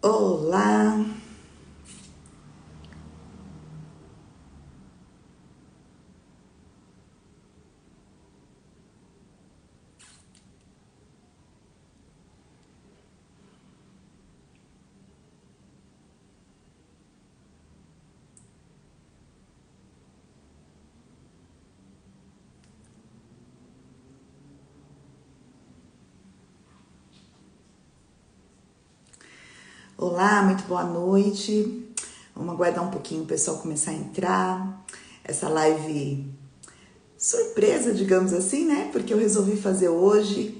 Olá! Olá, muito boa noite. Vamos aguardar um pouquinho o pessoal começar a entrar. Essa live surpresa, digamos assim, né? Porque eu resolvi fazer hoje.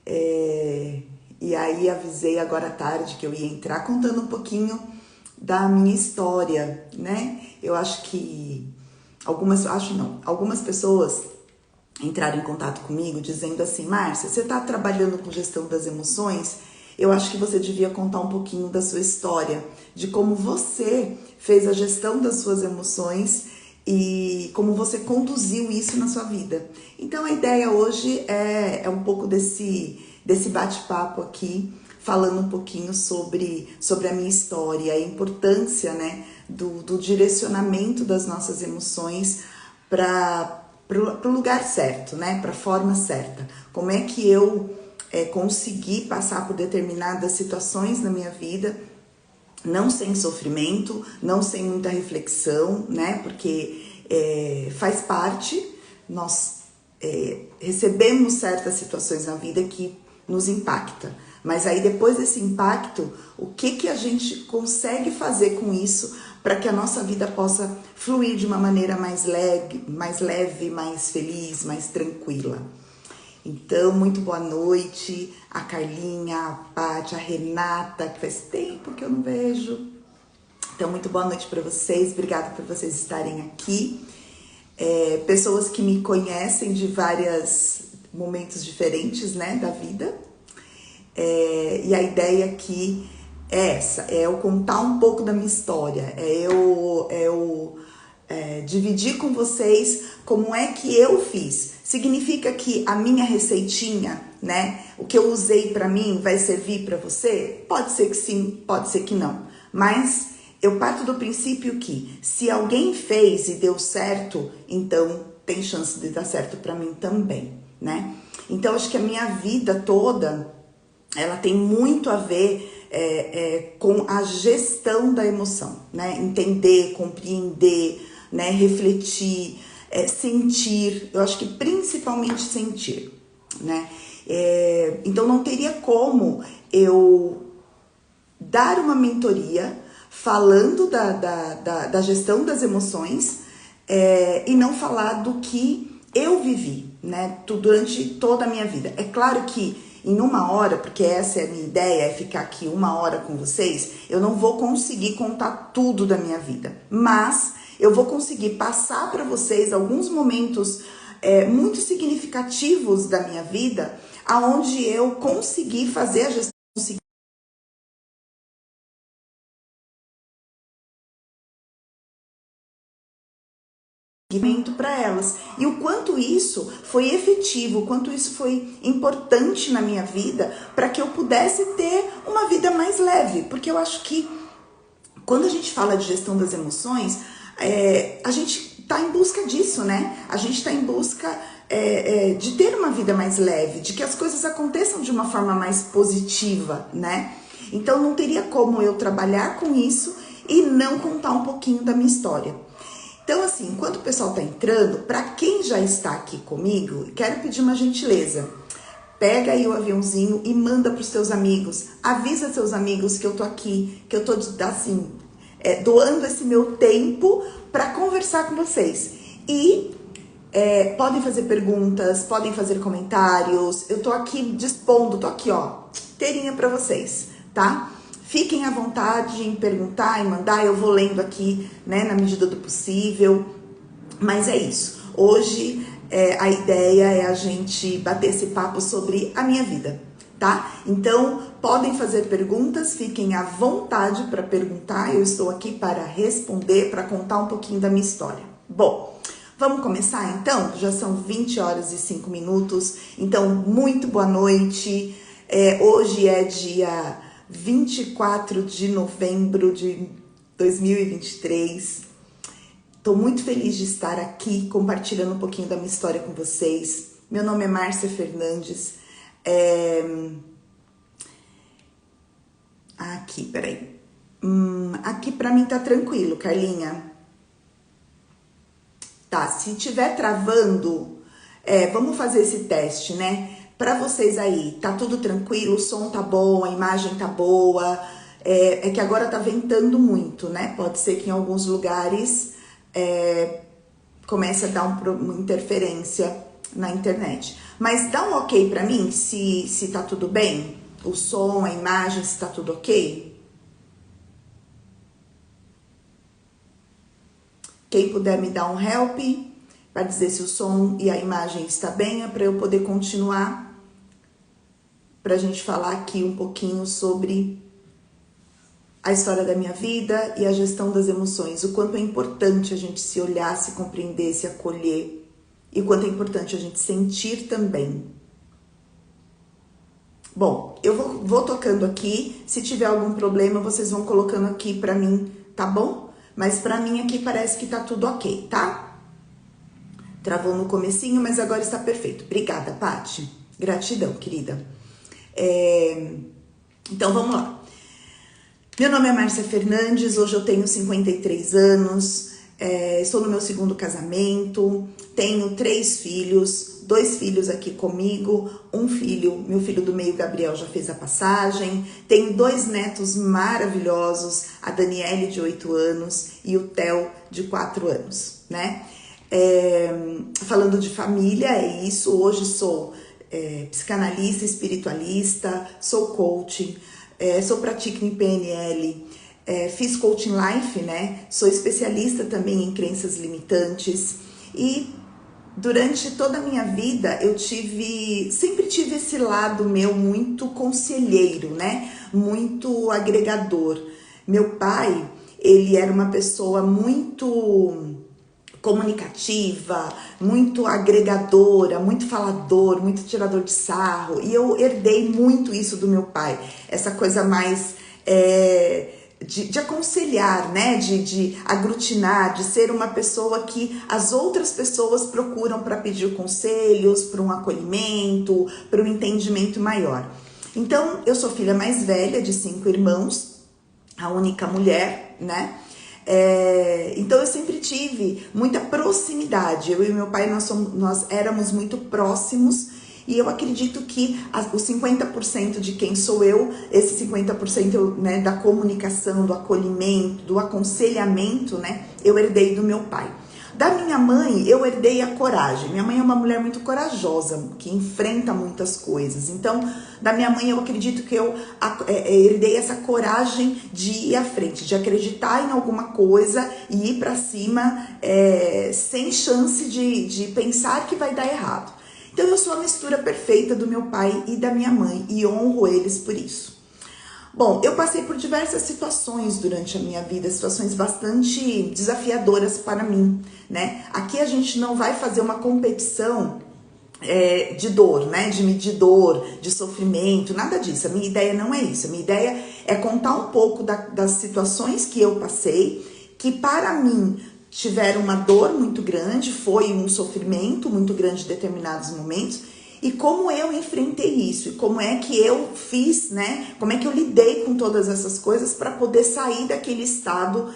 E aí avisei agora à tarde que eu ia entrar contando um pouquinho da minha história, né? Eu acho que algumas pessoas entraram em contato comigo dizendo assim: Márcia, você está trabalhando com gestão das emoções? Eu acho que você devia contar um pouquinho da sua história, de como você fez a gestão das suas emoções e como você conduziu isso na sua vida. Então a ideia hoje é um pouco desse bate-papo aqui, falando um pouquinho sobre a minha história, a importância, né, do direcionamento das nossas emoções para o lugar certo, né? Para a forma certa. Como é que eu consegui passar por determinadas situações na minha vida, não sem sofrimento, não sem muita reflexão, né? Porque faz parte, nós recebemos certas situações na vida que nos impacta. Mas aí depois desse impacto, o que a gente consegue fazer com isso para que a nossa vida possa fluir de uma maneira mais leve, mais feliz, mais tranquila. Então, muito boa noite a Carlinha, a Paty, a Renata, que faz tempo que eu não vejo. Então, muito boa noite para vocês, obrigada por vocês estarem aqui. Pessoas que me conhecem de vários momentos diferentes, né, da vida. E a ideia aqui é essa, é eu contar um pouco da minha história, é eu dividir com vocês como é que eu fiz. Significa que a minha receitinha, né, o que eu usei para mim vai servir para você? Pode ser que sim, pode ser que não, mas eu parto do princípio que se alguém fez e deu certo, então tem chance de dar certo para mim também, né? Então acho que a minha vida toda ela tem muito a ver com a gestão da emoção, né? Entender, compreender, né? Refletir, sentir. Eu acho que principalmente sentir, né? Então não teria como eu dar uma mentoria falando da gestão das emoções e não falar do que eu vivi, né? Durante toda a minha vida. É claro que em uma hora, porque essa é a minha ideia, é ficar aqui uma hora com vocês, eu não vou conseguir contar tudo da minha vida, mas eu vou conseguir passar para vocês alguns momentos muito significativos da minha vida, aonde eu consegui fazer a gestão para elas. E o quanto isso foi efetivo, o quanto isso foi importante na minha vida para que eu pudesse ter uma vida mais leve. Porque eu acho que quando a gente fala de gestão das emoções, a gente está em busca disso, né? A gente está em busca de ter uma vida mais leve, de que as coisas aconteçam de uma forma mais positiva, né? Então não teria como eu trabalhar com isso e não contar um pouquinho da minha história. Então, assim, enquanto o pessoal tá entrando, para quem já está aqui comigo, quero pedir uma gentileza. Pega aí o aviãozinho e manda pros seus amigos. Avisa seus amigos que eu tô aqui, que eu tô, assim, doando esse meu tempo para conversar com vocês. E podem fazer perguntas, podem fazer comentários. Eu tô aqui dispondo, tô aqui, ó, inteirinha para vocês, tá? Fiquem à vontade em perguntar e mandar, eu vou lendo aqui, né, na medida do possível. Mas é isso. Hoje a ideia é a gente bater esse papo sobre a minha vida, tá? Então, podem fazer perguntas, fiquem à vontade para perguntar. Eu estou aqui para responder, para contar um pouquinho da minha história. Bom, vamos começar então? Já são 20 horas e 5 minutos. Então, muito boa noite. Hoje é dia 24 de novembro de 2023. Estou muito feliz de estar aqui compartilhando um pouquinho da minha história com vocês. Meu nome é Márcia Fernandes. Aqui, peraí. Aqui pra mim tá tranquilo, Carlinha. Tá, se tiver travando, vamos fazer esse teste, né? Pra vocês aí, tá tudo tranquilo? O som tá bom, a imagem tá boa? É que agora tá ventando muito, né? Pode ser que em alguns lugares comece a dar uma interferência na internet. Mas dá um ok pra mim, se tá tudo bem? O som, a imagem, se tá tudo ok? Quem puder me dar um help para dizer se o som e a imagem está bem, é para eu poder continuar, para a gente falar aqui um pouquinho sobre a história da minha vida e a gestão das emoções, o quanto é importante a gente se olhar, se compreender, se acolher, e o quanto é importante a gente sentir também. Bom, eu vou tocando aqui, se tiver algum problema vocês vão colocando aqui para mim, tá bom? Mas pra mim aqui parece que tá tudo ok, tá? Travou no comecinho, mas agora está perfeito. Obrigada, Paty. Gratidão, querida. Então, vamos lá. Meu nome é Márcia Fernandes, hoje eu tenho 53 anos, estou no meu segundo casamento, tenho 3 filhos, 2 filhos aqui comigo, um filho, meu filho do meio, Gabriel, já fez a passagem, tenho 2 netos maravilhosos, a Daniele, de 8 anos, e o Theo, de 4 anos, né? Falando de família, é isso, hoje sou psicanalista, espiritualista, sou coach, sou pratico em PNL, fiz coaching life, né? Sou especialista também em crenças limitantes e durante toda a minha vida eu sempre tive esse lado meu muito conselheiro, né? Muito agregador. Meu pai, ele era uma pessoa muito comunicativa, muito agregadora, muito falador, muito tirador de sarro, e eu herdei muito isso do meu pai, essa coisa mais de aconselhar, né, de aglutinar, de ser uma pessoa que as outras pessoas procuram para pedir conselhos, para um acolhimento, para um entendimento maior. Então, eu sou filha mais velha de 5 irmãos, a única mulher, né? Então eu sempre tive muita proximidade. Eu e meu pai, nós éramos muito próximos, e eu acredito que os 50% de quem sou eu, esse 50%, né, da comunicação, do acolhimento, do aconselhamento, né, eu herdei do meu pai. Da minha mãe, eu herdei a coragem. Minha mãe é uma mulher muito corajosa, que enfrenta muitas coisas. Então, da minha mãe, eu acredito que eu herdei essa coragem de ir à frente, de acreditar em alguma coisa e ir pra cima sem chance de pensar que vai dar errado. Então, eu sou a mistura perfeita do meu pai e da minha mãe e honro eles por isso. Bom, eu passei por diversas situações durante a minha vida, situações bastante desafiadoras para mim, né? Aqui a gente não vai fazer uma competição de dor, né? De medir dor, de sofrimento, nada disso. A minha ideia não é isso. A minha ideia é contar um pouco das situações que eu passei, que para mim tiveram uma dor muito grande, foi um sofrimento muito grande em determinados momentos, e como eu enfrentei isso, e como é que eu fiz, né? Como é que eu lidei com todas essas coisas para poder sair daquele estado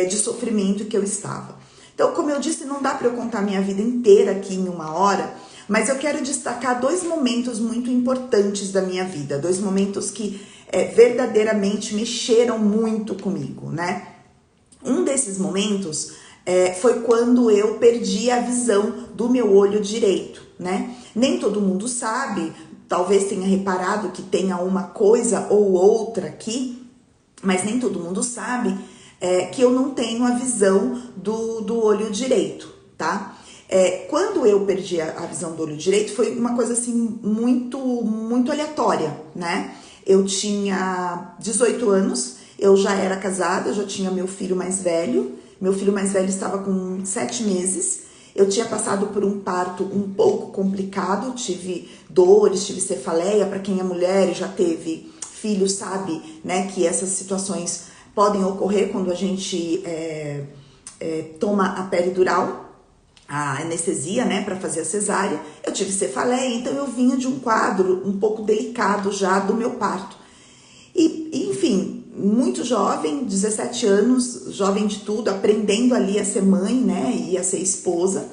de sofrimento que eu estava. Então, como eu disse, não dá para eu contar minha vida inteira aqui em 1 hora, mas eu quero destacar 2 momentos muito importantes da minha vida, 2 momentos que verdadeiramente mexeram muito comigo, né? Um desses momentos foi quando eu perdi a visão do meu olho direito, né? Nem todo mundo sabe, talvez tenha reparado que tenha uma coisa ou outra aqui, mas nem todo mundo sabe que eu não tenho a visão do olho direito, tá? Quando eu perdi a visão do olho direito, foi uma coisa assim muito aleatória, né? Eu tinha 18 anos, eu já era casada, já tinha meu filho mais velho. Meu filho mais velho estava com 7 meses. Eu tinha passado por um parto um pouco complicado, tive dores, tive cefaleia. Para quem é mulher e já teve filho sabe, né, que essas situações podem ocorrer quando a gente toma a peridural, a anestesia, né, para fazer a cesárea. Eu tive cefaleia, então eu vinha de um quadro um pouco delicado já do meu parto. E enfim, muito jovem, 17 anos, jovem de tudo, aprendendo ali a ser mãe, né, e a ser esposa.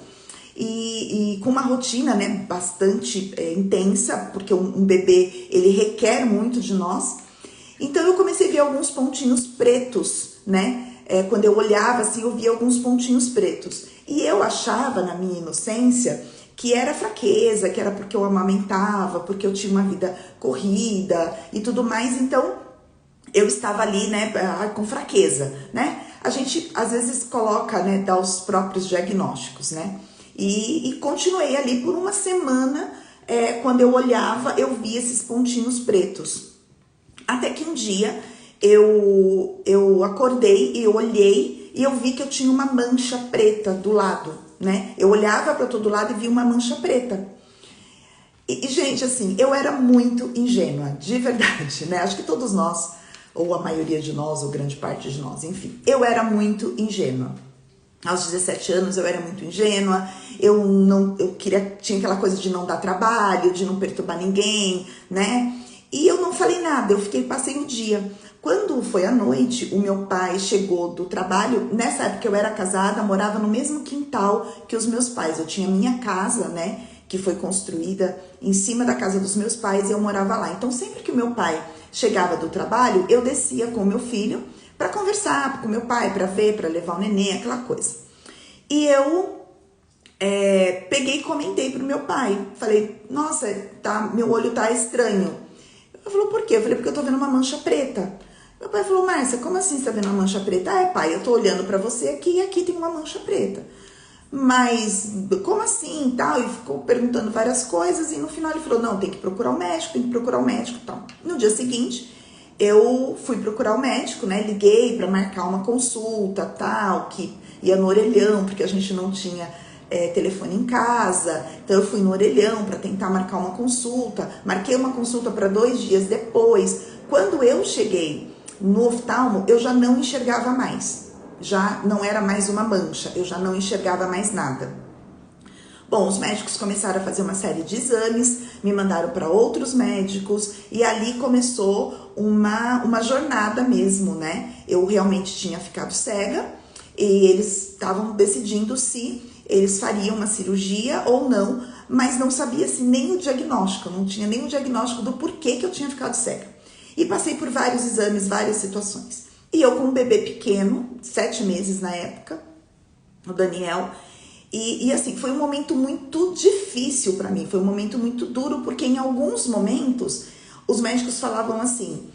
E com uma rotina, né, bastante intensa, porque um bebê, ele requer muito de nós. Então eu comecei a ver alguns pontinhos pretos, né, quando eu olhava assim, eu via alguns pontinhos pretos. E eu achava, na minha inocência, que era fraqueza, que era porque eu amamentava, porque eu tinha uma vida corrida e tudo mais. Então eu estava ali, né, com fraqueza, né. A gente às vezes coloca, né, dá os próprios diagnósticos, né. E continuei ali por uma semana, quando eu olhava, eu via esses pontinhos pretos. Até que um dia eu acordei e eu olhei e eu vi que eu tinha uma mancha preta do lado, né? Eu olhava para todo lado e via uma mancha preta. E, gente, assim, eu era muito ingênua, de verdade, né? Acho que todos nós, ou a maioria de nós, ou grande parte de nós, enfim, eu era muito ingênua. Aos 17 anos eu era muito ingênua, tinha aquela coisa de não dar trabalho, de não perturbar ninguém, né? E eu não falei nada, passei o dia. Quando foi à noite, o meu pai chegou do trabalho. Nessa época eu era casada, morava no mesmo quintal que os meus pais. Eu tinha minha casa, né, que foi construída em cima da casa dos meus pais e eu morava lá. Então sempre que o meu pai chegava do trabalho, eu descia com o meu filho para conversar com o meu pai, para ver, para levar o neném, aquela coisa. E eu peguei e comentei pro meu pai. Falei, nossa, meu olho tá estranho. Ele falou, por quê? Eu falei, porque eu tô vendo uma mancha preta. Meu pai falou, Márcia, como assim você tá vendo uma mancha preta? Pai, eu tô olhando pra você aqui e aqui tem uma mancha preta. Mas, como assim, tal? E ficou perguntando várias coisas e no final ele falou, não, tem que procurar o médico, tal. No dia seguinte, eu fui procurar o médico, né? Liguei pra marcar uma consulta, tal, que ia no orelhão, porque a gente não tinha telefone em casa, então eu fui no orelhão para tentar marcar uma consulta, marquei uma consulta para 2 dias depois. Quando eu cheguei no oftalmo, eu já não enxergava mais, já não era mais uma mancha, eu já não enxergava mais nada. Bom, os médicos começaram a fazer uma série de exames, me mandaram para outros médicos e ali começou uma jornada mesmo, né? Eu realmente tinha ficado cega e eles estavam decidindo se eles fariam uma cirurgia ou não, mas não sabia-se nem o diagnóstico, não tinha nem o diagnóstico do porquê que eu tinha ficado cega. E passei por vários exames, várias situações. E eu com um bebê pequeno, 7 meses na época, o Daniel, e assim, foi um momento muito difícil para mim, foi um momento muito duro, porque em alguns momentos os médicos falavam assim,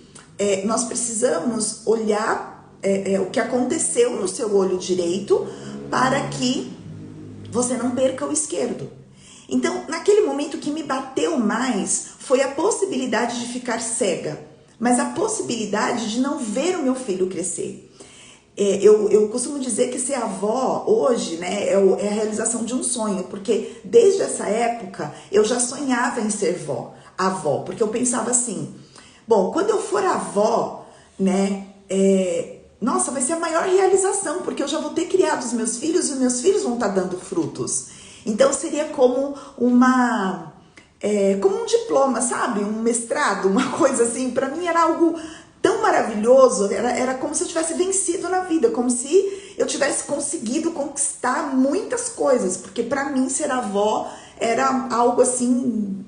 nós precisamos olhar o que aconteceu no seu olho direito para que você não perca o esquerdo. Então, naquele momento, o que me bateu mais foi a possibilidade de ficar cega, mas a possibilidade de não ver o meu filho crescer. Eu costumo dizer que ser avó hoje, né, é a realização de um sonho, porque desde essa época eu já sonhava em ser avó, porque eu pensava assim, bom, quando eu for avó, né, nossa, vai ser a maior realização, porque eu já vou ter criado os meus filhos e os meus filhos vão estar dando frutos. Então seria como como um diploma, sabe? Um mestrado, uma coisa assim. Para mim era algo tão maravilhoso, era como se eu tivesse vencido na vida, como se eu tivesse conseguido conquistar muitas coisas, porque para mim ser avó era algo assim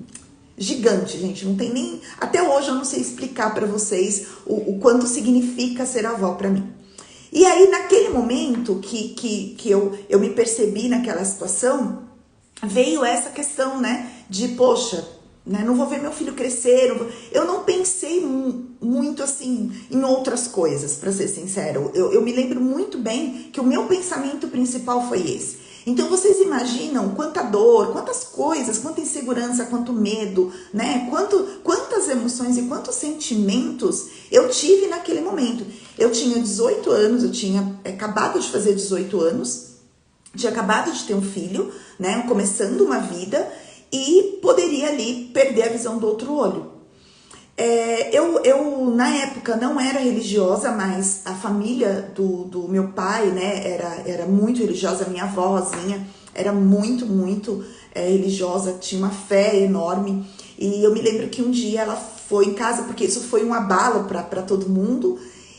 gigante, gente, não tem nem... Até hoje eu não sei explicar para vocês o quanto significa ser avó para mim. E aí, naquele momento que eu me percebi naquela situação, veio essa questão, né, de, poxa, né, não vou ver meu filho crescer, eu não pensei muito, assim, em outras coisas, para ser sincero. Eu me lembro muito bem que o meu pensamento principal foi esse. Então, vocês imaginam quanta dor, quantas coisas, quanta insegurança, quanto medo, né? Quantas emoções e quantos sentimentos eu tive naquele momento. Eu tinha 18 anos, eu tinha acabado de fazer 18 anos, tinha acabado de ter um filho, né? Começando uma vida e poderia ali perder a visão do outro olho. Na época não era religiosa, mas a família do meu pai, né, era muito religiosa. Minha avózinha era muito religiosa, tinha uma fé enorme. E eu me lembro que um dia ela foi em casa, porque isso foi um abalo para todo mundo.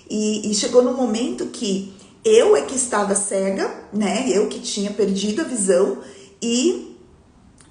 E chegou num momento que eu é que estava cega, né, eu que tinha perdido a visão e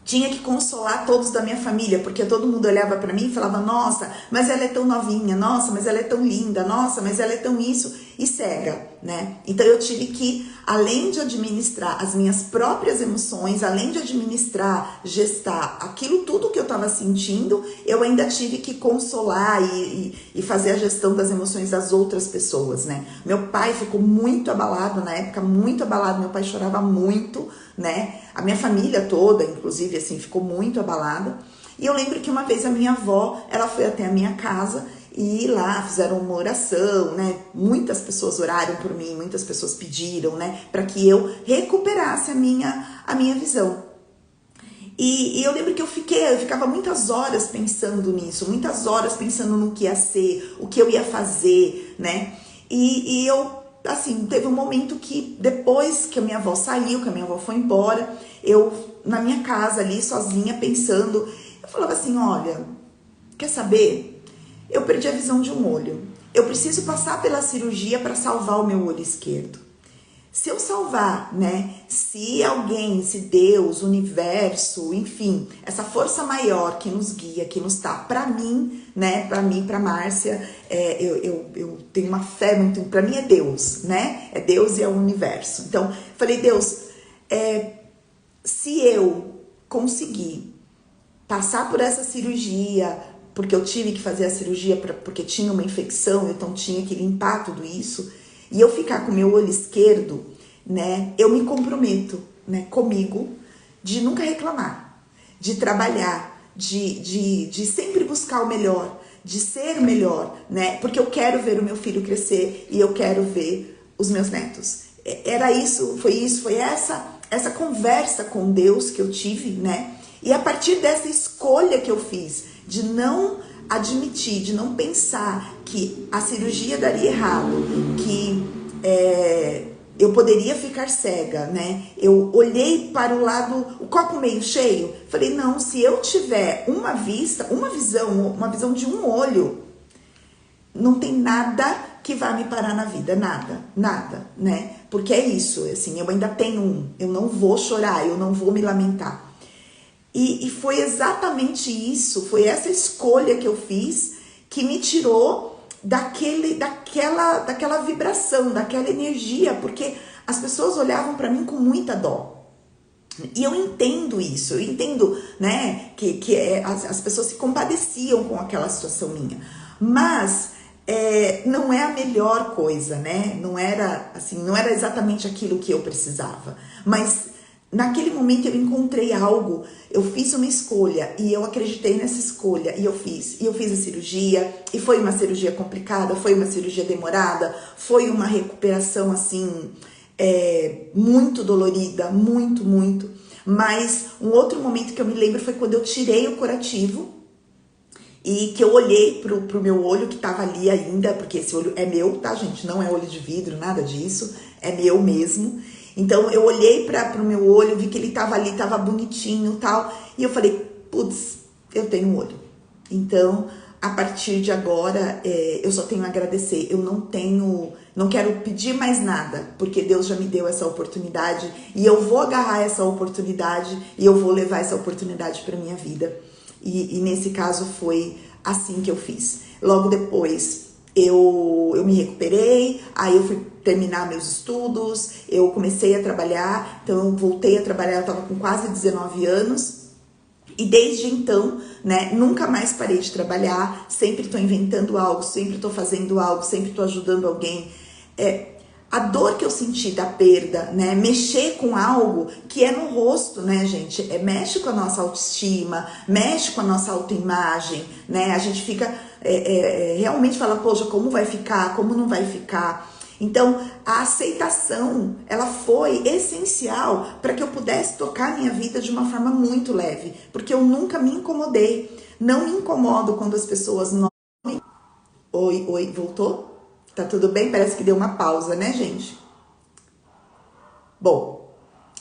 tinha que consolar todos da minha família, porque todo mundo olhava pra mim e falava, nossa, mas ela é tão novinha, nossa, mas ela é tão linda, nossa, mas ela é tão isso, e cega, né? Então eu tive que, além de administrar as minhas próprias emoções, além de administrar, gestar aquilo tudo que eu tava sentindo, eu ainda tive que consolar e fazer a gestão das emoções das outras pessoas, né? Meu pai ficou muito abalado na época, muito abalado, meu pai chorava muito, né? A minha família toda, inclusive, assim, ficou muito abalada. E eu lembro que uma vez a minha avó, ela foi até a minha casa e lá fizeram uma oração, né? Muitas pessoas oraram por mim, muitas pessoas pediram, né? Para que eu recuperasse a minha visão. E eu lembro que eu ficava muitas horas pensando nisso, muitas horas pensando no que ia ser, o que eu ia fazer, né? E eu, assim, teve um momento que depois que a minha avó saiu, que a minha avó foi embora, eu, na minha casa ali, sozinha, pensando, eu falava assim, olha, quer saber? Eu perdi a visão de um olho. Eu preciso passar pela cirurgia para salvar o meu olho esquerdo. Se eu salvar, né? Se alguém, se Deus, o universo, enfim, essa força maior que nos guia, que nos tá, pra mim, né? Pra mim, pra Márcia, eu tenho uma fé muito, pra mim é Deus, né? É Deus e é o universo. Então, falei, Deus, se eu conseguir passar por essa cirurgia, porque eu tive que fazer a cirurgia porque tinha uma infecção, então tinha que limpar tudo isso, e eu ficar com o meu olho esquerdo, né, eu me comprometo, né, comigo, de nunca reclamar, de trabalhar, de sempre buscar o melhor, de ser melhor, né, porque eu quero ver o meu filho crescer e eu quero ver os meus netos. Era isso, foi essa conversa com Deus que eu tive, né, e a partir dessa escolha que eu fiz, de não admitir, de não pensar que a cirurgia daria errado, que eu poderia ficar cega, né? Eu olhei para o lado, o copo meio cheio, falei, não, se eu tiver uma visão de um olho, não tem nada que vá me parar na vida, nada, né? Porque é isso, assim, eu ainda tenho um, eu não vou chorar, eu não vou me lamentar. E foi exatamente isso, foi essa escolha que eu fiz que me tirou daquela vibração, daquela energia, porque as pessoas olhavam para mim com muita dó. E eu entendo isso, eu entendo, né, que as pessoas se compadeciam com aquela situação minha. Mas não é a melhor coisa, né? Não era exatamente aquilo que eu precisava. Mas naquele momento eu encontrei algo, eu fiz uma escolha e eu acreditei nessa escolha e eu fiz a cirurgia, e foi uma cirurgia complicada, foi uma cirurgia demorada, foi uma recuperação assim, muito dolorida, muito, mas um outro momento que eu me lembro foi quando eu tirei o curativo e que eu olhei pro meu olho que tava ali ainda, porque esse olho é meu, tá, gente? Não é olho de vidro, nada disso, é meu mesmo. Então eu olhei para o meu olho, vi que ele tava ali, tava bonitinho e tal, e eu falei, putz, eu tenho um olho. Então, a partir de agora, eu só tenho a agradecer. Eu não quero pedir mais nada, porque Deus já me deu essa oportunidade e eu vou agarrar essa oportunidade e eu vou levar essa oportunidade para minha vida. E nesse caso foi assim que eu fiz. Logo depois eu me recuperei, aí eu fui terminar meus estudos, eu comecei a trabalhar, então eu voltei a trabalhar, eu estava com quase 19 anos, e desde então, né, nunca mais parei de trabalhar, sempre estou inventando algo, sempre estou fazendo algo, sempre estou ajudando alguém. A dor que eu senti da perda, né, mexer com algo que é no rosto, né, gente, mexe com a nossa autoestima, mexe com a nossa autoimagem, né, a gente fica, realmente fala, poxa, como vai ficar, como não vai ficar. Então, a aceitação, ela foi essencial para que eu pudesse tocar a minha vida de uma forma muito leve, porque eu nunca me incomodei, não me incomodo quando as pessoas Oi, oi, voltou? Tá tudo bem? Parece que deu uma pausa, né, gente? Bom,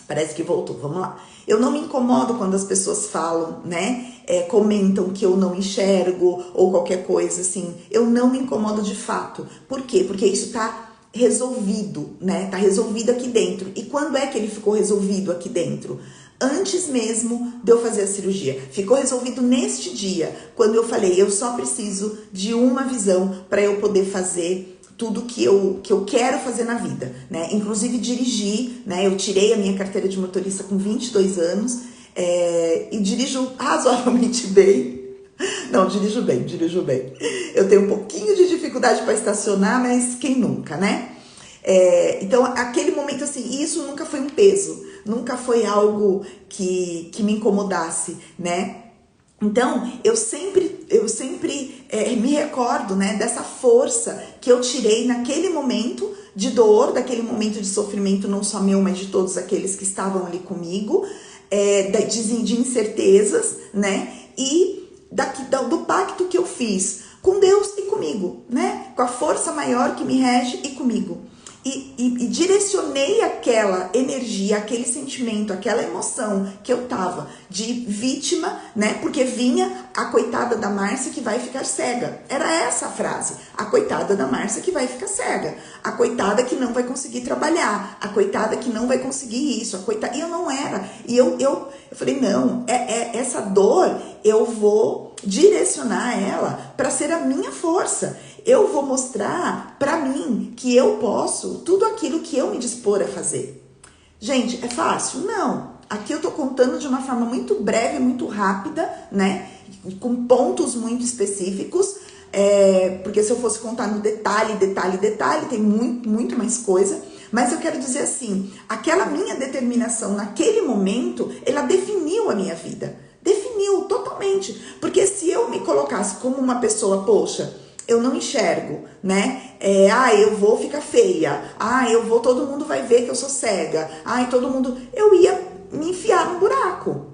parece que voltou, vamos lá. Eu não me incomodo quando as pessoas falam, né? Comentam que eu não enxergo ou qualquer coisa assim. Eu não me incomodo de fato. Por quê? Porque isso tá resolvido, né? Tá resolvido aqui dentro. E quando é que ele ficou resolvido aqui dentro? Antes mesmo de eu fazer a cirurgia. Ficou resolvido neste dia, quando eu falei, eu só preciso de uma visão para eu poder fazer tudo que eu quero fazer na vida, né? Inclusive dirigir, né? Eu tirei a minha carteira de motorista com 22 anos e dirijo razoavelmente bem. Não, dirijo bem, dirijo bem. Eu tenho um pouquinho de dificuldade para estacionar, mas quem nunca, né? Então, aquele momento assim, isso nunca foi um peso, nunca foi algo que me incomodasse, né? Então, eu sempre me recordo, né, dessa força que eu tirei naquele momento de dor, daquele momento de sofrimento, não só meu, mas de todos aqueles que estavam ali comigo, de incertezas, né? E do pacto que eu fiz com Deus e comigo, né? Com a força maior que me rege e comigo. E direcionei aquela energia, aquele sentimento, aquela emoção que eu tava de vítima, né? Porque vinha a coitada da Márcia que vai ficar cega. Era essa a frase. A coitada da Márcia que vai ficar cega. A coitada que não vai conseguir trabalhar. A coitada que não vai conseguir isso. A coitada... E eu não era. E eu falei, não, essa dor eu vou direcionar ela para ser a minha força. Eu vou mostrar para mim que eu posso tudo aquilo que eu me dispor a fazer. Gente, é fácil? Não. Aqui eu tô contando de uma forma muito breve, muito rápida, né? Com pontos muito específicos. Porque se eu fosse contar no detalhe, tem muito mais coisa. Mas eu quero dizer assim, aquela minha determinação naquele momento, ela definiu a minha vida. Definiu totalmente. Porque se eu me colocasse como uma pessoa, poxa, eu não enxergo, né? Eu vou ficar feia. Todo mundo vai ver que eu sou cega. Todo mundo... Eu ia me enfiar no buraco,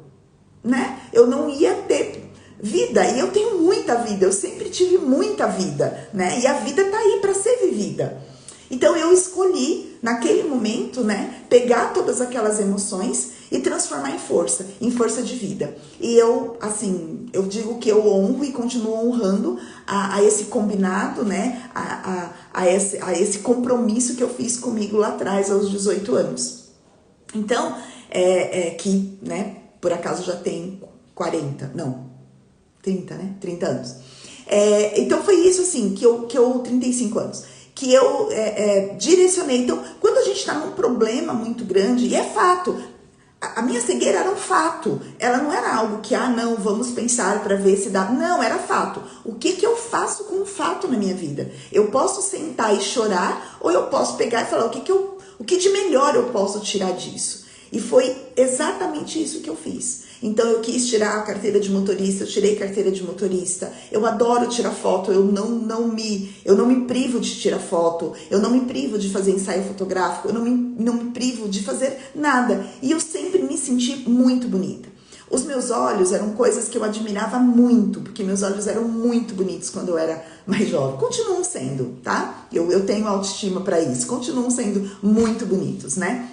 né? Eu não ia ter vida. E eu tenho muita vida. Eu sempre tive muita vida, né? E a vida tá aí para ser vivida. Então eu escolhi, naquele momento, né? Pegar todas aquelas emoções e transformar em força de vida. E eu, assim, eu digo que eu honro e continuo honrando a esse combinado, né? A esse compromisso que eu fiz comigo lá atrás, aos 18 anos. Então, que, né, por acaso já tem 40, não, 30, né? 30 anos. Então foi isso, assim, que eu 35 anos. Que eu direcionei. Então, quando a gente tá num problema muito grande, e é fato, a minha cegueira era um fato, ela não era algo que, não, vamos pensar para ver se dá. Não, era fato. O que eu faço com o fato na minha vida? Eu posso sentar e chorar, ou eu posso pegar e falar o que de melhor eu posso tirar disso? E foi exatamente isso que eu fiz. Então eu quis tirar a carteira de motorista, eu tirei carteira de motorista. Eu adoro tirar foto, eu não me privo de tirar foto, eu não me privo de fazer ensaio fotográfico, eu não me privo de fazer nada. E eu sempre me senti muito bonita. Os meus olhos eram coisas que eu admirava muito, porque meus olhos eram muito bonitos quando eu era mais jovem. Continuam sendo, tá? Eu tenho autoestima para isso, continuam sendo muito bonitos, né?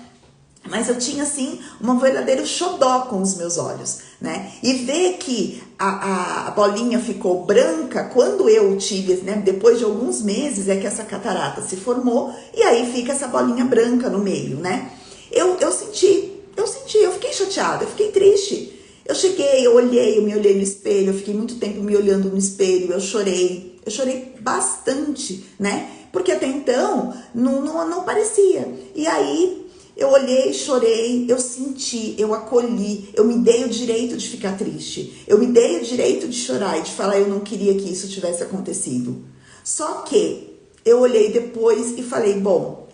Mas eu tinha, assim, um verdadeiro xodó com os meus olhos, né? E ver que a bolinha ficou branca quando eu tive, né? Depois de alguns meses é que essa catarata se formou e aí fica essa bolinha branca no meio, né? Eu senti, eu fiquei chateada, eu fiquei triste. Eu cheguei, eu me olhei no espelho, eu fiquei muito tempo me olhando no espelho, eu chorei bastante, né? Porque até então não parecia. E aí eu olhei, chorei, eu senti, eu acolhi, eu me dei o direito de ficar triste. Eu me dei o direito de chorar e de falar, eu não queria que isso tivesse acontecido. Só que eu olhei depois e falei, bom,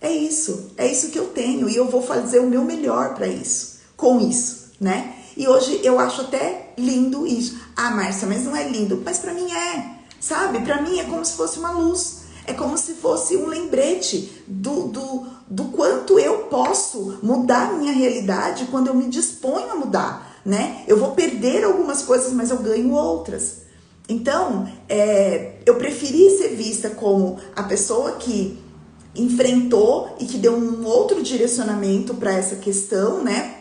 é isso que eu tenho e eu vou fazer o meu melhor para isso, com isso, né? E hoje eu acho até lindo isso. Márcia, mas não é lindo. Mas para mim sabe? Para mim é como se fosse uma luz. É como se fosse um lembrete do quanto eu posso mudar a minha realidade quando eu me disponho a mudar, né? Eu vou perder algumas coisas, mas eu ganho outras. Então, eu preferi ser vista como a pessoa que enfrentou e que deu um outro direcionamento para essa questão, né?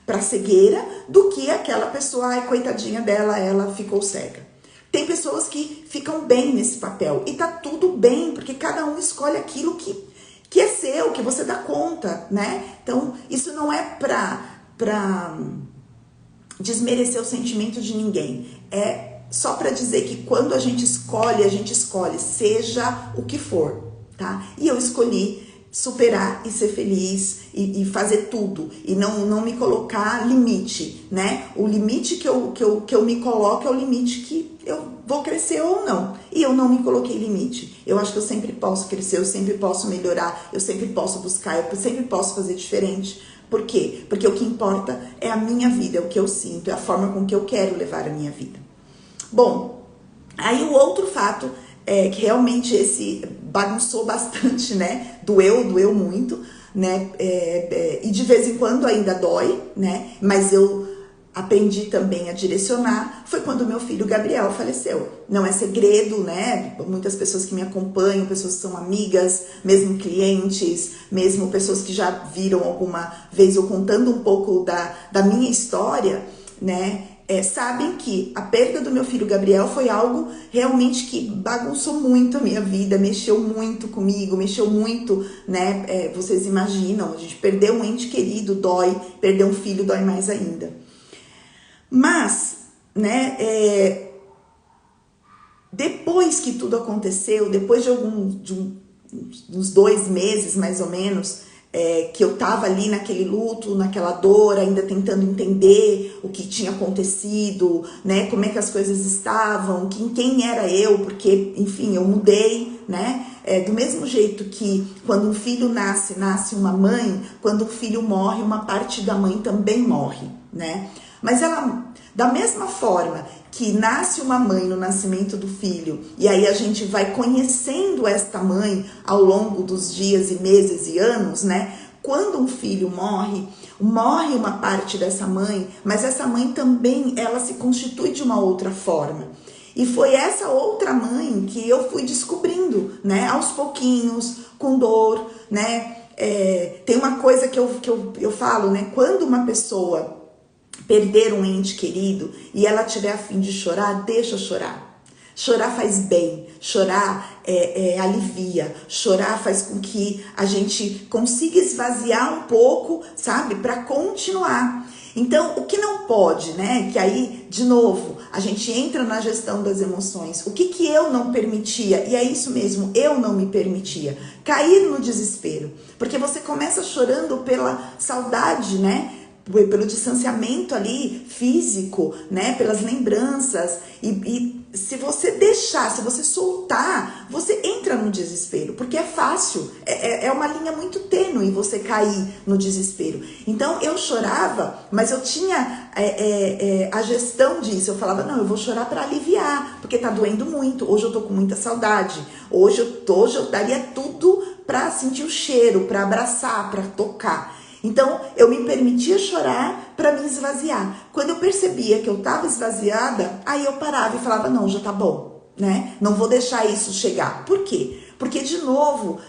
Para cegueira, do que aquela pessoa, ai, coitadinha dela, ela ficou cega. Tem pessoas que ficam bem nesse papel e tá tudo bem, porque cada um escolhe aquilo que é seu, que você dá conta, né? Então, isso não é pra desmerecer o sentimento de ninguém. É só para dizer que quando a gente escolhe, seja o que for, tá? E eu escolhi superar e ser feliz e fazer tudo e não me colocar limite, né? O limite que eu me coloco é o limite que eu vou crescer ou não. E eu não me coloquei limite. Eu acho que eu sempre posso crescer, eu sempre posso melhorar, eu sempre posso buscar, eu sempre posso fazer diferente. Por quê? Porque o que importa é a minha vida, é o que eu sinto, é a forma com que eu quero levar a minha vida. Bom, aí o outro fato é que realmente esse bagunçou bastante, né? Doeu muito, né? E de vez em quando ainda dói, né? Mas eu aprendi também a direcionar. Foi quando meu filho Gabriel faleceu. Não é segredo, né? Muitas pessoas que me acompanham, pessoas que são amigas, mesmo clientes, mesmo pessoas que já viram alguma vez eu contando um pouco da minha história, né? Sabem que a perda do meu filho Gabriel foi algo realmente que bagunçou muito a minha vida, mexeu muito comigo, mexeu muito, né? Vocês imaginam, a gente perdeu um ente querido, dói, perder um filho dói mais ainda. Mas, né, depois que tudo aconteceu, depois de uns 2 meses mais ou menos, que eu tava ali naquele luto, naquela dor, ainda tentando entender o que tinha acontecido, né, como é que as coisas estavam, quem era eu, porque, enfim, eu mudei, né, do mesmo jeito que quando um filho nasce uma mãe, quando um filho morre, uma parte da mãe também morre, né, mas ela, da mesma forma que nasce uma mãe no nascimento do filho, e aí a gente vai conhecendo esta mãe ao longo dos dias e meses e anos, né? Quando um filho morre uma parte dessa mãe, mas essa mãe também, ela se constitui de uma outra forma. E foi essa outra mãe que eu fui descobrindo, né? Aos pouquinhos, com dor, né? Tem uma coisa que eu falo, né? Quando uma pessoa perder um ente querido e ela tiver a fim de chorar, deixa chorar. Chorar faz bem, chorar alivia, chorar faz com que a gente consiga esvaziar um pouco, sabe, para continuar. Então, o que não pode, né, que aí, de novo, a gente entra na gestão das emoções. O que eu não permitia, e é isso mesmo, eu não me permitia, cair no desespero. Porque você começa chorando pela saudade, né, pelo distanciamento ali físico, né, pelas lembranças, e se você deixar, se você soltar, você entra no desespero, porque é fácil, é uma linha muito tênue você cair no desespero. Então eu chorava, mas eu tinha a gestão disso, eu falava, não, eu vou chorar para aliviar, porque tá doendo muito, hoje eu tô com muita saudade, hoje eu daria tudo para sentir o cheiro, para abraçar, para tocar. Então, eu me permitia chorar para me esvaziar. Quando eu percebia que eu estava esvaziada, aí eu parava e falava, não, já tá bom, né? Não vou deixar isso chegar. Por quê? Porque, de novo,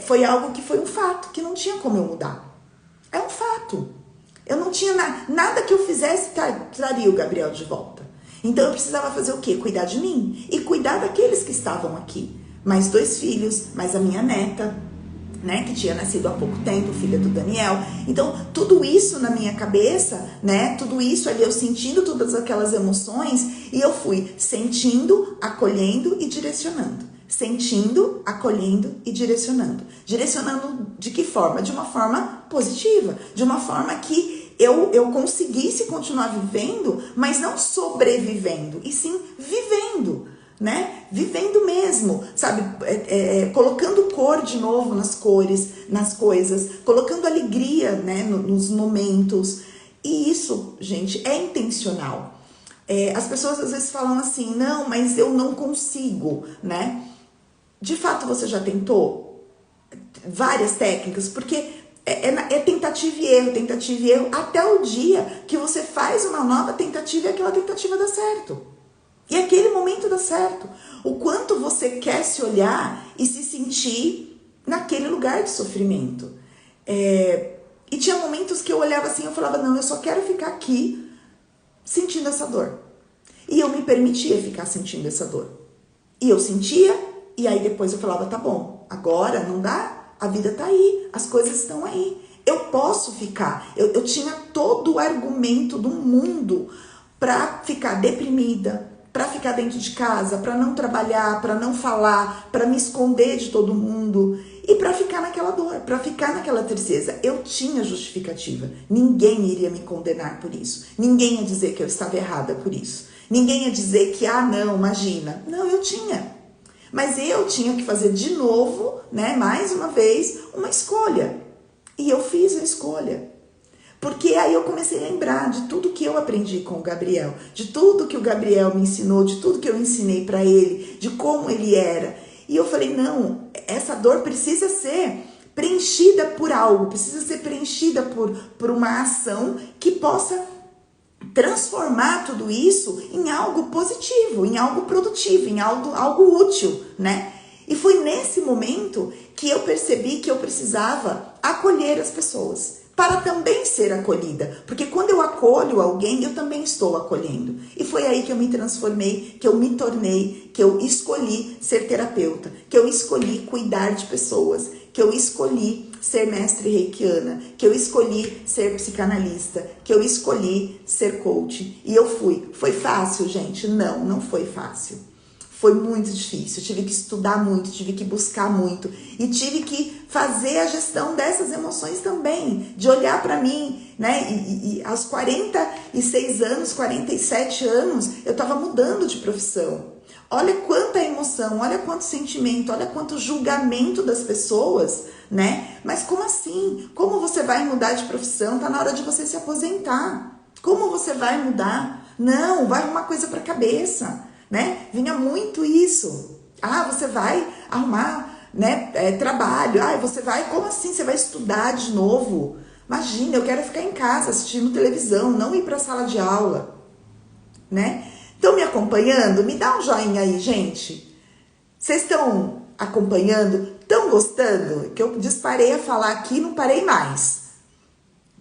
foi algo que foi um fato, que não tinha como eu mudar. É um fato. Eu não tinha nada que eu fizesse traria o Gabriel de volta. Então, eu precisava fazer o quê? Cuidar de mim e cuidar daqueles que estavam aqui. Mais 2 filhos, mais a minha neta, né, que tinha nascido há pouco tempo, filha do Daniel. Então, tudo isso na minha cabeça, né, tudo isso ali, eu sentindo todas aquelas emoções, e eu fui sentindo, acolhendo e direcionando. Sentindo, acolhendo e direcionando. Direcionando de que forma? De uma forma positiva, de uma forma que eu conseguisse continuar vivendo, mas não sobrevivendo, e sim vivendo. Né? Vivendo mesmo, sabe? Colocando cor de novo nas cores, nas coisas, colocando alegria, né, nos momentos. E isso, gente, é intencional. As pessoas às vezes falam assim, não, mas eu não consigo, né? De fato, você já tentou várias técnicas, porque é tentativa e erro, até o dia que você faz uma nova tentativa e aquela tentativa dá certo. E aquele momento dá certo. O quanto você quer se olhar e se sentir naquele lugar de sofrimento. E tinha momentos que eu olhava assim, eu falava, não, eu só quero ficar aqui sentindo essa dor. E eu me permitia ficar sentindo essa dor. E eu sentia, e aí depois eu falava, tá bom, agora não dá, a vida tá aí, as coisas estão aí. Eu posso ficar. Eu tinha todo o argumento do mundo para ficar deprimida, para ficar dentro de casa, para não trabalhar, para não falar, para me esconder de todo mundo e para ficar naquela dor, para ficar naquela tristeza. Eu tinha justificativa. Ninguém iria me condenar por isso. Ninguém ia dizer que eu estava errada por isso. Ninguém ia dizer que, não, imagina. Não, eu tinha. Mas eu tinha que fazer de novo, né, mais uma vez, uma escolha. E eu fiz a escolha. Porque aí eu comecei a lembrar de tudo que eu aprendi com o Gabriel, de tudo que o Gabriel me ensinou, de tudo que eu ensinei para ele, de como ele era. E eu falei, não, essa dor precisa ser preenchida por algo, precisa ser preenchida por uma ação que possa transformar tudo isso em algo positivo, em algo produtivo, em algo útil, né? E foi nesse momento que eu percebi que eu precisava acolher as pessoas, para também ser acolhida. Porque quando eu acolho alguém, eu também estou acolhendo. E foi aí que eu me transformei, que eu me tornei, que eu escolhi ser terapeuta, que eu escolhi cuidar de pessoas, que eu escolhi ser mestre reikiana, que eu escolhi ser psicanalista, que eu escolhi ser coach. E eu fui. Foi fácil, gente? Não, não foi fácil. Foi muito difícil, eu tive que estudar muito, tive que buscar muito e tive que fazer a gestão dessas emoções também, de olhar para mim, né? E aos 46 anos, 47 anos, eu estava mudando de profissão. Olha quanta emoção, olha quanto sentimento, olha quanto julgamento das pessoas, né? Mas como assim? Como você vai mudar de profissão? Tá na hora de você se aposentar. Como você vai mudar? Não, vai arrumar coisa para a cabeça. Né? Vinha muito isso. Você vai arrumar, né, trabalho. Você vai, como assim? Você vai estudar de novo? Imagina, eu quero ficar em casa assistindo televisão, não ir para a sala de aula, né? Estão me acompanhando? Me dá um joinha aí, gente. Vocês estão acompanhando? Estão gostando? Que eu disparei a falar aqui e não parei mais.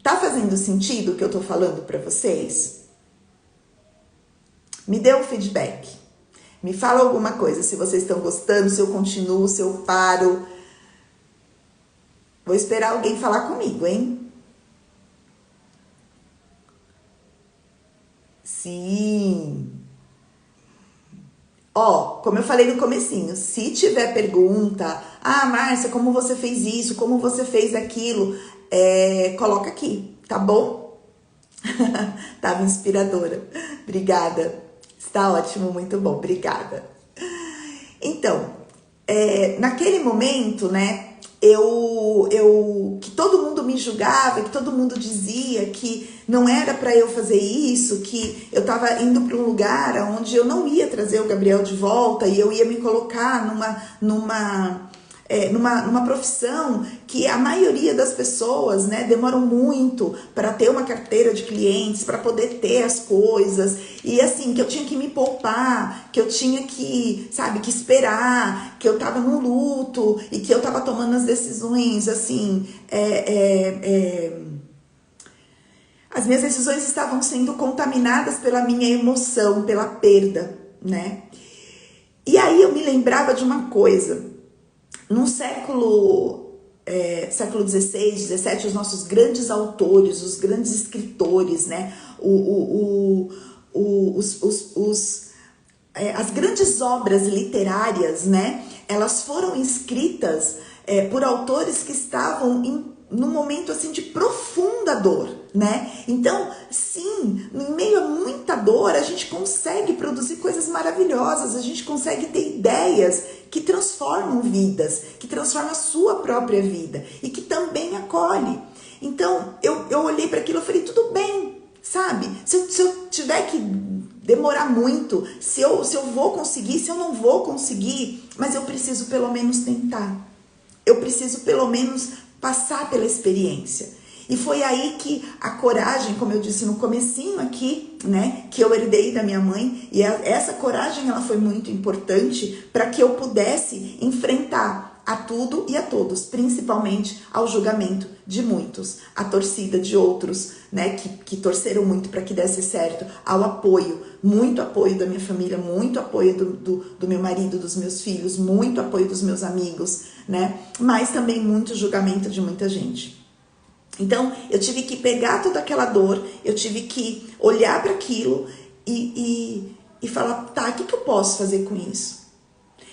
Tá fazendo sentido o que eu tô falando para vocês? Me dê um feedback. Me fala alguma coisa, se vocês estão gostando, se eu continuo, se eu paro. Vou esperar alguém falar comigo, hein? Sim. Como eu falei no comecinho, se tiver pergunta, Márcia, como você fez isso, como você fez aquilo, coloca aqui, tá bom? Tava inspiradora. Obrigada. Está ótimo, muito bom, obrigada. Então, naquele momento, né, que todo mundo me julgava, que todo mundo dizia que não era para eu fazer isso, que eu estava indo para um lugar onde eu não ia trazer o Gabriel de volta e eu ia me colocar numa profissão que a maioria das pessoas, né, demoram muito para ter uma carteira de clientes, para poder ter as coisas, e assim, que eu tinha que me poupar, que eu tinha que, sabe, que esperar, que eu tava no luto e que eu tava tomando as decisões, assim, as minhas decisões estavam sendo contaminadas pela minha emoção, pela perda, né? E aí eu me lembrava de uma coisa. No século XVI, XVII, os nossos grandes autores, os grandes escritores, né? As grandes obras literárias, né? Elas foram escritas por autores que estavam num momento assim de profunda dor, né? Então, sim, em meio a muita dor, a gente consegue produzir coisas maravilhosas, a gente consegue ter ideias que transformam vidas, que transformam a sua própria vida e que também acolhe. Então, eu olhei para aquilo e falei, tudo bem, sabe? Se eu tiver que demorar muito, se eu vou conseguir, se eu não vou conseguir, mas eu preciso pelo menos tentar. Eu preciso pelo menos passar pela experiência. E foi aí que a coragem, como eu disse no comecinho aqui, né, que eu herdei da minha mãe, e essa coragem ela foi muito importante para que eu pudesse enfrentar a tudo e a todos, principalmente ao julgamento de muitos, a torcida de outros, né, que torceram muito para que desse certo, ao apoio, muito apoio da minha família, muito apoio do meu marido, dos meus filhos, muito apoio dos meus amigos, né, mas também muito julgamento de muita gente. Então, eu tive que pegar toda aquela dor, eu tive que olhar para aquilo e falar, tá, o que eu posso fazer com isso?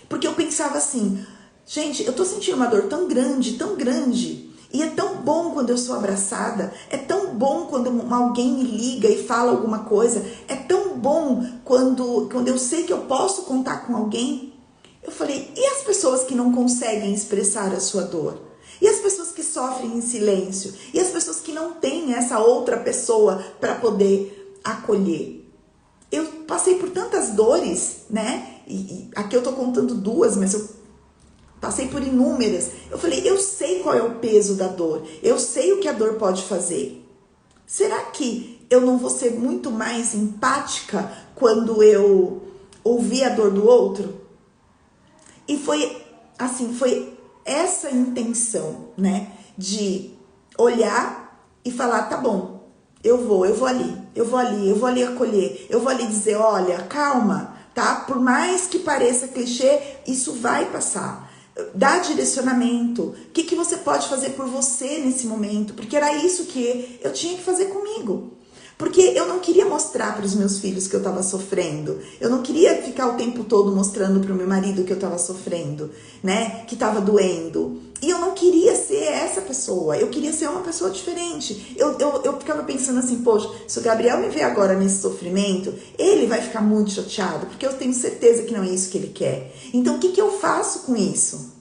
Porque eu pensava assim, gente, eu tô sentindo uma dor tão grande, e é tão bom quando eu sou abraçada, é tão bom quando alguém me liga e fala alguma coisa, é tão bom quando eu sei que eu posso contar com alguém. Eu falei, e as pessoas que não conseguem expressar a sua dor? E as pessoas que sofrem em silêncio? E as pessoas que não têm essa outra pessoa para poder acolher? Eu passei por tantas dores, né? E aqui eu tô contando duas, mas eu passei por inúmeras. Eu falei, eu sei qual é o peso da dor. Eu sei o que a dor pode fazer. Será que eu não vou ser muito mais empática quando eu ouvir a dor do outro? E foi assim, foi essa intenção, né? De olhar e falar, tá bom, eu vou ali acolher, eu vou ali dizer, olha, calma, tá? Por mais que pareça clichê, isso vai passar. Dá direcionamento. O que você pode fazer por você nesse momento? Porque era isso que eu tinha que fazer comigo. Porque eu não queria mostrar para os meus filhos que eu estava sofrendo. Eu não queria ficar o tempo todo mostrando para o meu marido que eu estava sofrendo, né? Que estava doendo. E eu não queria ser essa pessoa. Eu queria ser uma pessoa diferente. Eu ficava pensando assim, poxa, se o Gabriel me ver agora nesse sofrimento, ele vai ficar muito chateado, porque eu tenho certeza que não é isso que ele quer. Então, o que eu faço com isso?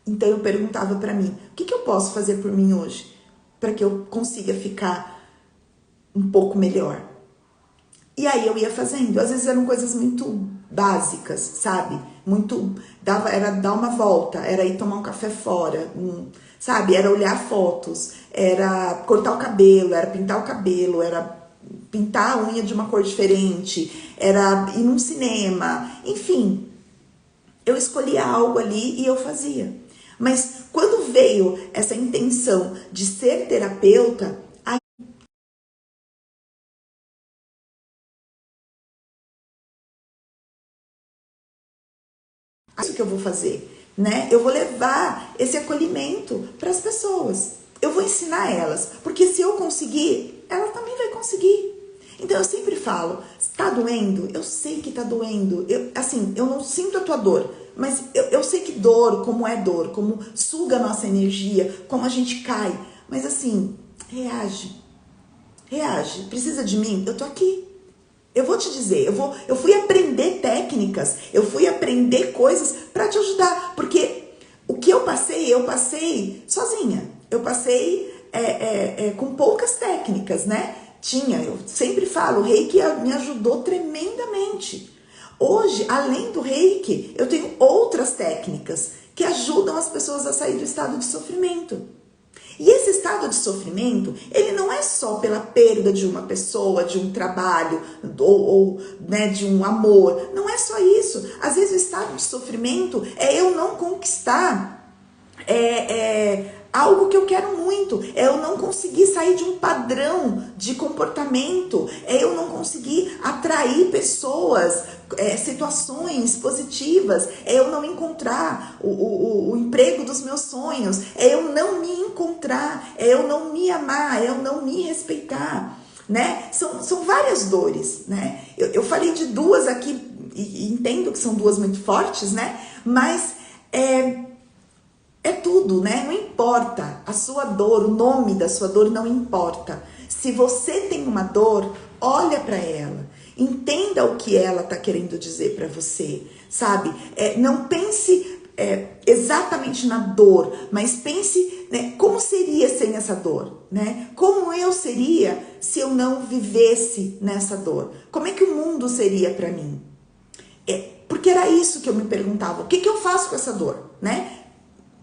Então, eu perguntava para mim, o que eu posso fazer por mim hoje? Para que eu consiga ficar um pouco melhor. E aí eu ia fazendo. Às vezes eram coisas muito básicas, sabe? Era dar uma volta, era ir tomar um café fora, sabe? Era olhar fotos, era cortar o cabelo, era pintar o cabelo, era pintar a unha de uma cor diferente, era ir num cinema, enfim. Eu escolhia algo ali e eu fazia. Mas quando veio essa intenção de ser terapeuta, isso que eu vou fazer, né? Eu vou levar esse acolhimento para as pessoas. Eu vou ensinar elas, porque se eu conseguir, ela também vai conseguir. Então eu sempre falo, tá doendo? Eu sei que tá doendo. Eu não sinto a tua dor, mas eu sei que dor, como suga a nossa energia, como a gente cai. Mas assim, reage. Reage. Precisa de mim? Eu tô aqui. Eu vou te dizer, eu fui aprender técnicas, eu fui aprender coisas para te ajudar, porque o que eu passei sozinha, eu passei com poucas técnicas, né? Eu sempre falo, o Reiki me ajudou tremendamente. Hoje, além do Reiki, eu tenho outras técnicas que ajudam as pessoas a sair do estado de sofrimento. E esse estado de sofrimento, ele não é só pela perda de uma pessoa, de um trabalho ou né, de um amor. Não é só isso. Às vezes o estado de sofrimento é eu não conquistar algo que eu quero muito. É eu não conseguir sair de um padrão de comportamento. É eu não conseguir atrair pessoas, situações positivas. É eu não encontrar o emprego dos meus sonhos. É eu não me encontrar. É eu não me amar. É eu não me respeitar. Né? São várias dores. Né? Eu falei de duas aqui e entendo que são duas muito fortes, né? Mas é tudo, né? Não importa a sua dor, o nome da sua dor não importa. Se você tem uma dor, olha para ela, entenda o que ela tá querendo dizer para você, sabe? Não pense exatamente na dor, mas pense, né, como seria sem essa dor, né? Como eu seria se eu não vivesse nessa dor? Como é que o mundo seria para mim? Porque era isso que eu me perguntava. O que eu faço com essa dor, né?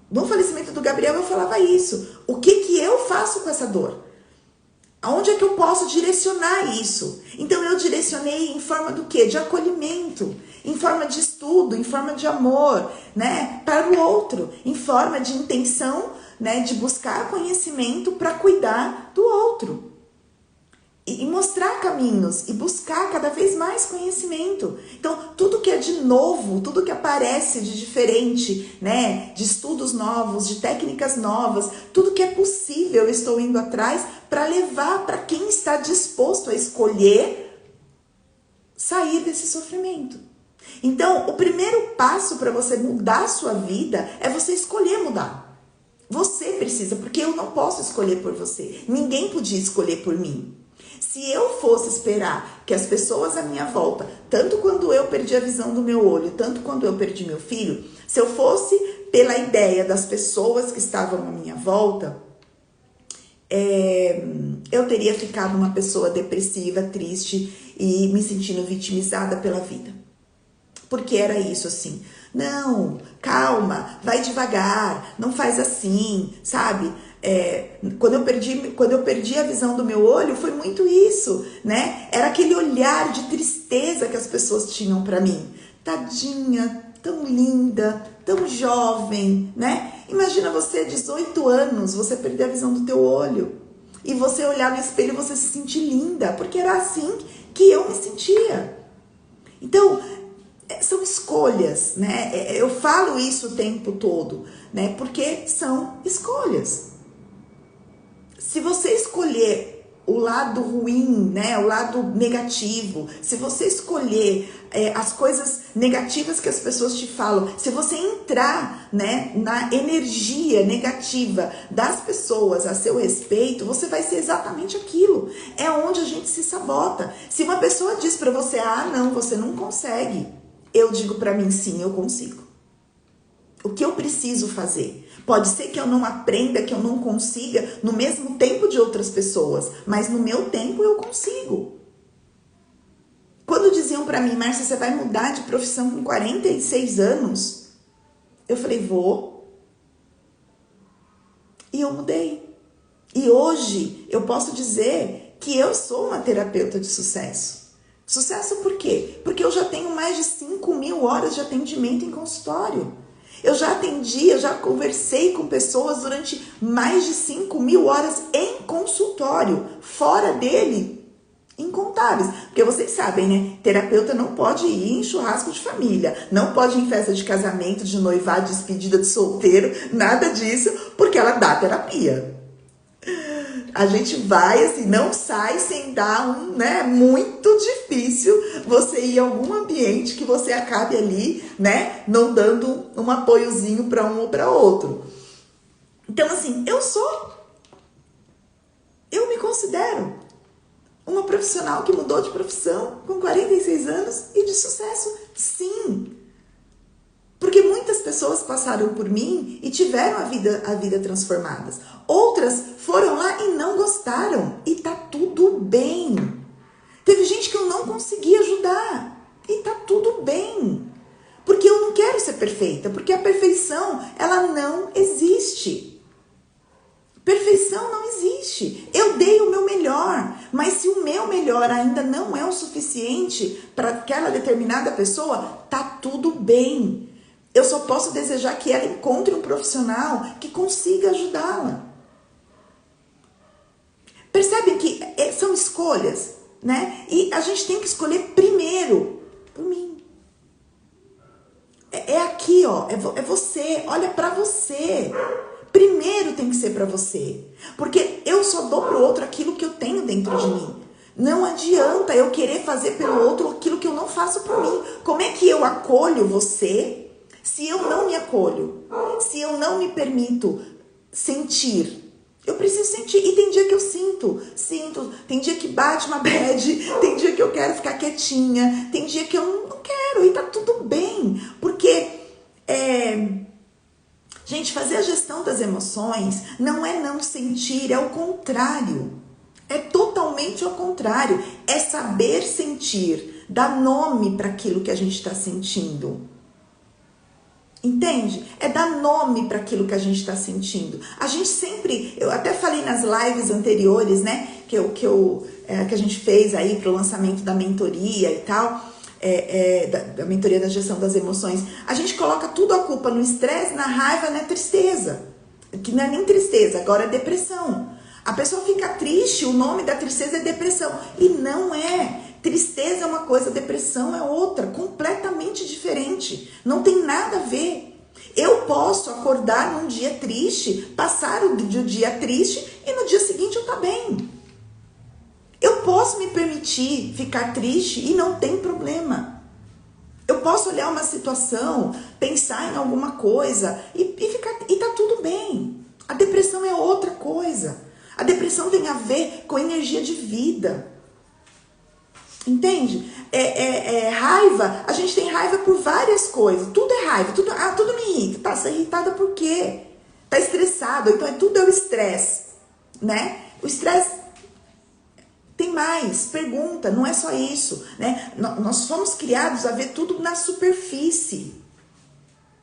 No falecimento do Gabriel eu falava isso. O que que eu faço com essa dor? Aonde é que eu posso direcionar isso? Então eu direcionei em forma do quê? De acolhimento, em forma de estudo, em forma de amor, né? Para o outro, em forma de intenção, né? De buscar conhecimento para cuidar do outro. E mostrar caminhos e buscar cada vez mais conhecimento. Então, tudo que é de novo, tudo que aparece de diferente, né, de estudos novos, de técnicas novas, tudo que é possível, eu estou indo atrás para levar para quem está disposto a escolher sair desse sofrimento. Então, o primeiro passo para você mudar a sua vida é você escolher mudar. Você precisa, porque eu não posso escolher por você. Ninguém podia escolher por mim. Se eu fosse esperar que as pessoas à minha volta, tanto quando eu perdi a visão do meu olho, tanto quando eu perdi meu filho, se eu fosse pela ideia das pessoas que estavam à minha volta, eu teria ficado uma pessoa depressiva, triste e me sentindo vitimizada pela vida. Porque era isso assim, não, calma, vai devagar, não faz assim, sabe? Quando eu perdi a visão do meu olho, foi muito isso, né? Era aquele olhar de tristeza que as pessoas tinham pra mim. Tadinha, tão linda, tão jovem, né? Imagina você, 18 anos, você perder a visão do teu olho. E você olhar no espelho e você se sentir linda, porque era assim que eu me sentia. Então, são escolhas, né? Eu falo isso o tempo todo, né? Porque são escolhas. Se você escolher o lado ruim, né? O lado negativo, se você escolher as coisas negativas que as pessoas te falam, se você entrar, né, na energia negativa das pessoas a seu respeito, você vai ser exatamente aquilo. É onde a gente se sabota. Se uma pessoa diz pra você, ah, não, você não consegue. Eu digo pra mim, sim, eu consigo. O que eu preciso fazer? Pode ser que eu não aprenda, que eu não consiga no mesmo tempo de outras pessoas, mas no meu tempo eu consigo. Quando diziam pra mim, Márcia, você vai mudar de profissão com 46 anos? Eu falei, vou. E eu mudei. E hoje eu posso dizer que eu sou uma terapeuta de sucesso. Sucesso por quê? Porque eu já tenho mais de 5.000 horas de atendimento em consultório. Eu já atendi, eu já conversei com pessoas durante mais de 5.000 horas em consultório. Fora dele, incontáveis. Porque vocês sabem, né? Terapeuta não pode ir em churrasco de família, não pode ir em festa de casamento, de noivado, despedida de solteiro, nada disso, porque ela dá terapia. A gente vai, assim, não sai sem dar né? Muito difícil você ir a algum ambiente que você acabe ali, né? Não dando um apoiozinho para um ou para outro. Então, assim, eu me considero uma profissional que mudou de profissão com 46 anos e de sucesso, sim. Porque muitas pessoas passaram por mim e tiveram a vida transformadas. Outras foram lá e não gostaram. E tá tudo bem. Teve gente que eu não consegui ajudar. E tá tudo bem. Porque eu não quero ser perfeita. Porque a perfeição, ela não existe. Perfeição não existe. Eu dei o meu melhor. Mas se o meu melhor ainda não é o suficiente para aquela determinada pessoa, tá tudo bem. Eu só posso desejar que ela encontre um profissional que consiga ajudá-la. Percebem que são escolhas, né? E a gente tem que escolher primeiro por mim. É aqui, ó, é você, olha pra você. Primeiro tem que ser pra você. Porque eu só dou pro outro aquilo que eu tenho dentro de mim. Não adianta eu querer fazer pelo outro aquilo que eu não faço por mim. Como é que eu acolho você se eu não me acolho? Se eu não me permito sentir? Eu preciso sentir. E tem dia que eu sinto. Tem dia que bate uma bad. Tem dia que eu quero ficar quietinha. Tem dia que eu não quero. E tá tudo bem. Porque, gente, fazer a gestão das emoções não é não sentir. É o contrário. É totalmente ao contrário. É saber sentir. Dar nome para aquilo que a gente está sentindo. Entende? É dar nome para aquilo que a gente está sentindo. A gente sempre, eu até falei nas lives anteriores, né, que a gente fez aí para o lançamento da mentoria e tal, da mentoria da gestão das emoções. A gente coloca tudo a culpa no estresse, na raiva, na tristeza. Que não é nem tristeza, agora é depressão. A pessoa fica triste, o nome da tristeza é depressão. E não é. Tristeza é uma coisa, depressão é outra, completamente diferente. Não tem nada a ver. Eu posso acordar num dia triste, passar o dia triste e no dia seguinte eu tá bem. Eu posso me permitir ficar triste e não tem problema. Eu posso olhar uma situação, pensar em alguma coisa e tá tudo bem. A depressão é outra coisa. A depressão tem a ver com energia de vida. Entende? Raiva, a gente tem raiva por várias coisas. Tudo é raiva, tudo me irrita. Tá, você é irritada por quê? Tá estressado, então tudo é o estresse, né? O estresse tem mais, pergunta, não é só isso, né? Nós fomos criados a ver tudo na superfície.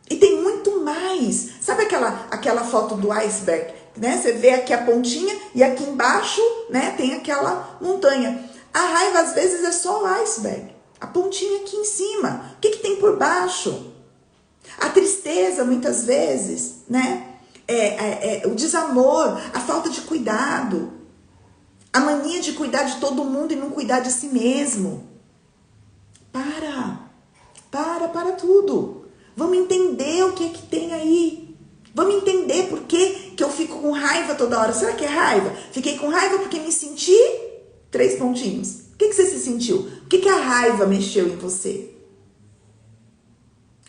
E tem muito mais. Sabe aquela foto do iceberg, né? Você vê aqui a pontinha e aqui embaixo, né, tem aquela montanha. A raiva, às vezes, é só o iceberg. A pontinha aqui em cima. O que tem por baixo? A tristeza, muitas vezes, né? O desamor, a falta de cuidado. A mania de cuidar de todo mundo e não cuidar de si mesmo. Para tudo. Vamos entender o que tem aí. Vamos entender por que eu fico com raiva toda hora. Será que é raiva? Fiquei com raiva porque me senti... 3 pontinhos. O que você se sentiu? O que a raiva mexeu em você?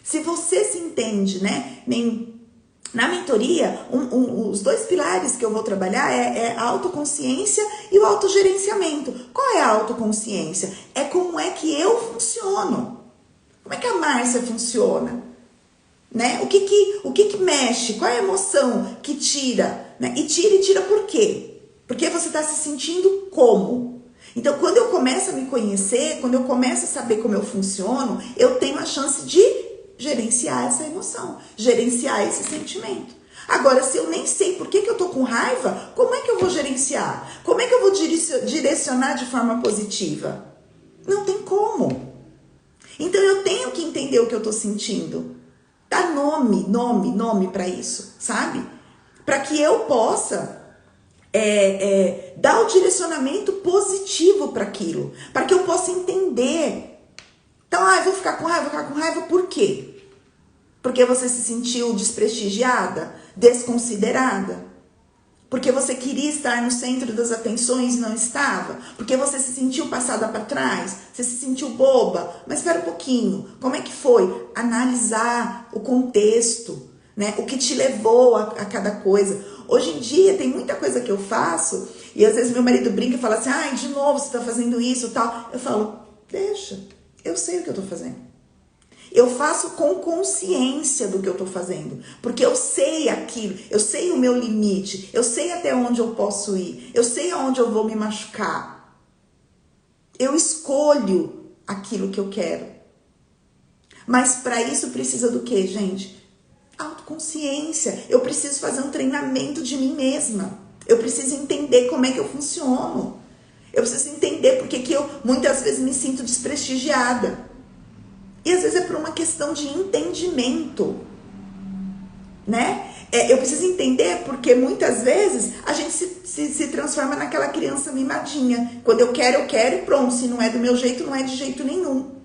Se você se entende, né? Na mentoria, os 2 pilares que eu vou trabalhar é a autoconsciência e o autogerenciamento. Qual é a autoconsciência? É como é que eu funciono. Como é que a Márcia funciona? Né? O que mexe? Qual é a emoção que tira? Né? E tira por quê? Porque você está se sentindo como? Então, quando eu começo a me conhecer, quando eu começo a saber como eu funciono, eu tenho a chance de gerenciar essa emoção, gerenciar esse sentimento. Agora, se eu nem sei por que eu tô com raiva, como é que eu vou gerenciar? Como é que eu vou direcionar de forma positiva? Não tem como. Então, eu tenho que entender o que eu tô sentindo. Dar nome para isso, sabe? Para que eu possa... dar o direcionamento positivo para aquilo, para que eu possa entender. Então, eu vou ficar com raiva por quê? Porque você se sentiu desprestigiada, desconsiderada? Porque você queria estar no centro das atenções e não estava? Porque você se sentiu passada para trás? Você se sentiu boba? Mas espera um pouquinho, como é que foi? Analisar o contexto, né? O que te levou a cada coisa. Hoje em dia tem muita coisa que eu faço e às vezes meu marido brinca e fala assim, de novo você tá fazendo isso e tal. Eu falo, deixa, eu sei o que eu tô fazendo. Eu faço com consciência do que eu tô fazendo, porque eu sei aquilo, eu sei o meu limite, eu sei até onde eu posso ir, eu sei aonde eu vou me machucar. Eu escolho aquilo que eu quero. Mas para isso precisa do quê, gente? Autoconsciência. Eu preciso fazer um treinamento de mim mesma. Eu preciso entender como é que eu funciono. Eu preciso entender porque que eu muitas vezes me sinto desprestigiada. E às vezes é por uma questão de entendimento, né? Eu preciso entender porque muitas vezes a gente se transforma naquela criança mimadinha. Quando eu quero e pronto. Se não é do meu jeito, não é de jeito nenhum.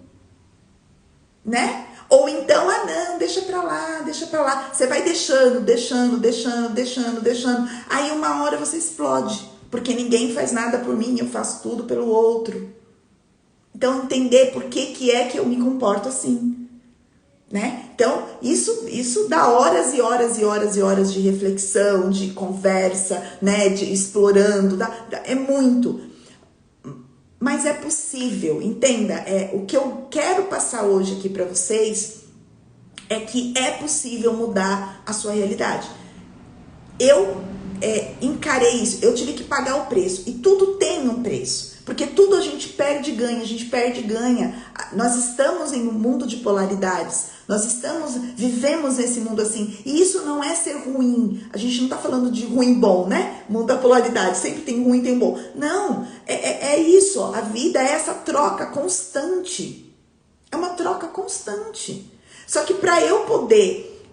Né? Ou então, não, deixa pra lá. Você vai deixando. Aí uma hora você explode. Porque ninguém faz nada por mim, eu faço tudo pelo outro. Então, entender por que é que eu me comporto assim. Né? Então, isso dá horas e horas de reflexão, de conversa, né? De explorando, é muito. Mas é possível, entenda, o que eu quero passar hoje aqui para vocês é que é possível mudar a sua realidade. Eu encarei isso, eu tive que pagar o preço, e tudo tem um preço, porque tudo a gente perde e ganha, Nós estamos em um mundo de polaridades, Vivemos nesse mundo assim. E isso não é ser ruim. A gente não tá falando de ruim bom, né? Mundo da polaridade, sempre tem ruim, tem bom. Não, é isso. A vida é essa troca constante. É uma troca constante. Só que para eu poder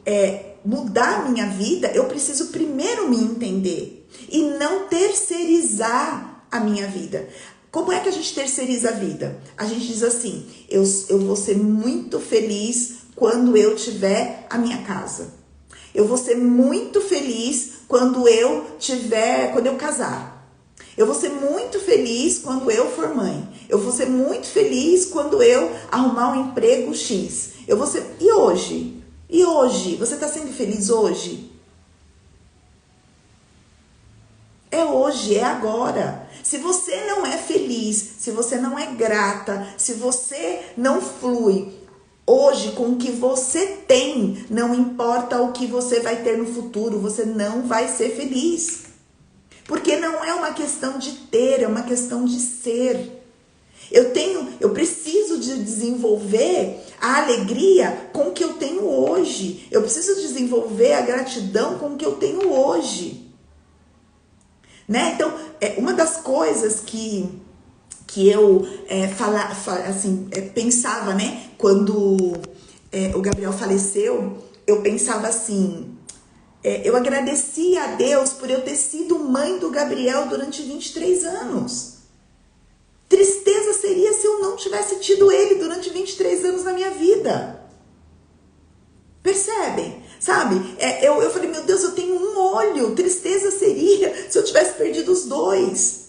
mudar a minha vida, eu preciso primeiro me entender e não terceirizar a minha vida. Como é que a gente terceiriza a vida? A gente diz assim, eu vou ser muito feliz quando eu tiver a minha casa. Eu vou ser muito feliz quando eu casar. Eu vou ser muito feliz quando eu for mãe. Eu vou ser muito feliz quando eu arrumar um emprego X. E hoje? E hoje? Você está sendo feliz hoje? É hoje, é agora. Se você não é feliz, se você não é grata, se você não flui hoje com o que você tem, não importa o que você vai ter no futuro, você não vai ser feliz. Porque não é uma questão de ter, é uma questão de ser. Eu preciso de desenvolver a alegria com o que eu tenho hoje. Eu preciso desenvolver a gratidão com o que eu tenho hoje. Né? Então, uma das coisas que eu pensava, né? Quando o Gabriel faleceu, eu pensava assim, eu agradecia a Deus por eu ter sido mãe do Gabriel durante 23 anos. Tristeza seria se eu não tivesse tido ele durante 23 anos na minha vida. Percebem? Sabe? Eu falei, meu Deus, eu tenho um olho. Tristeza seria se eu tivesse perdido os dois.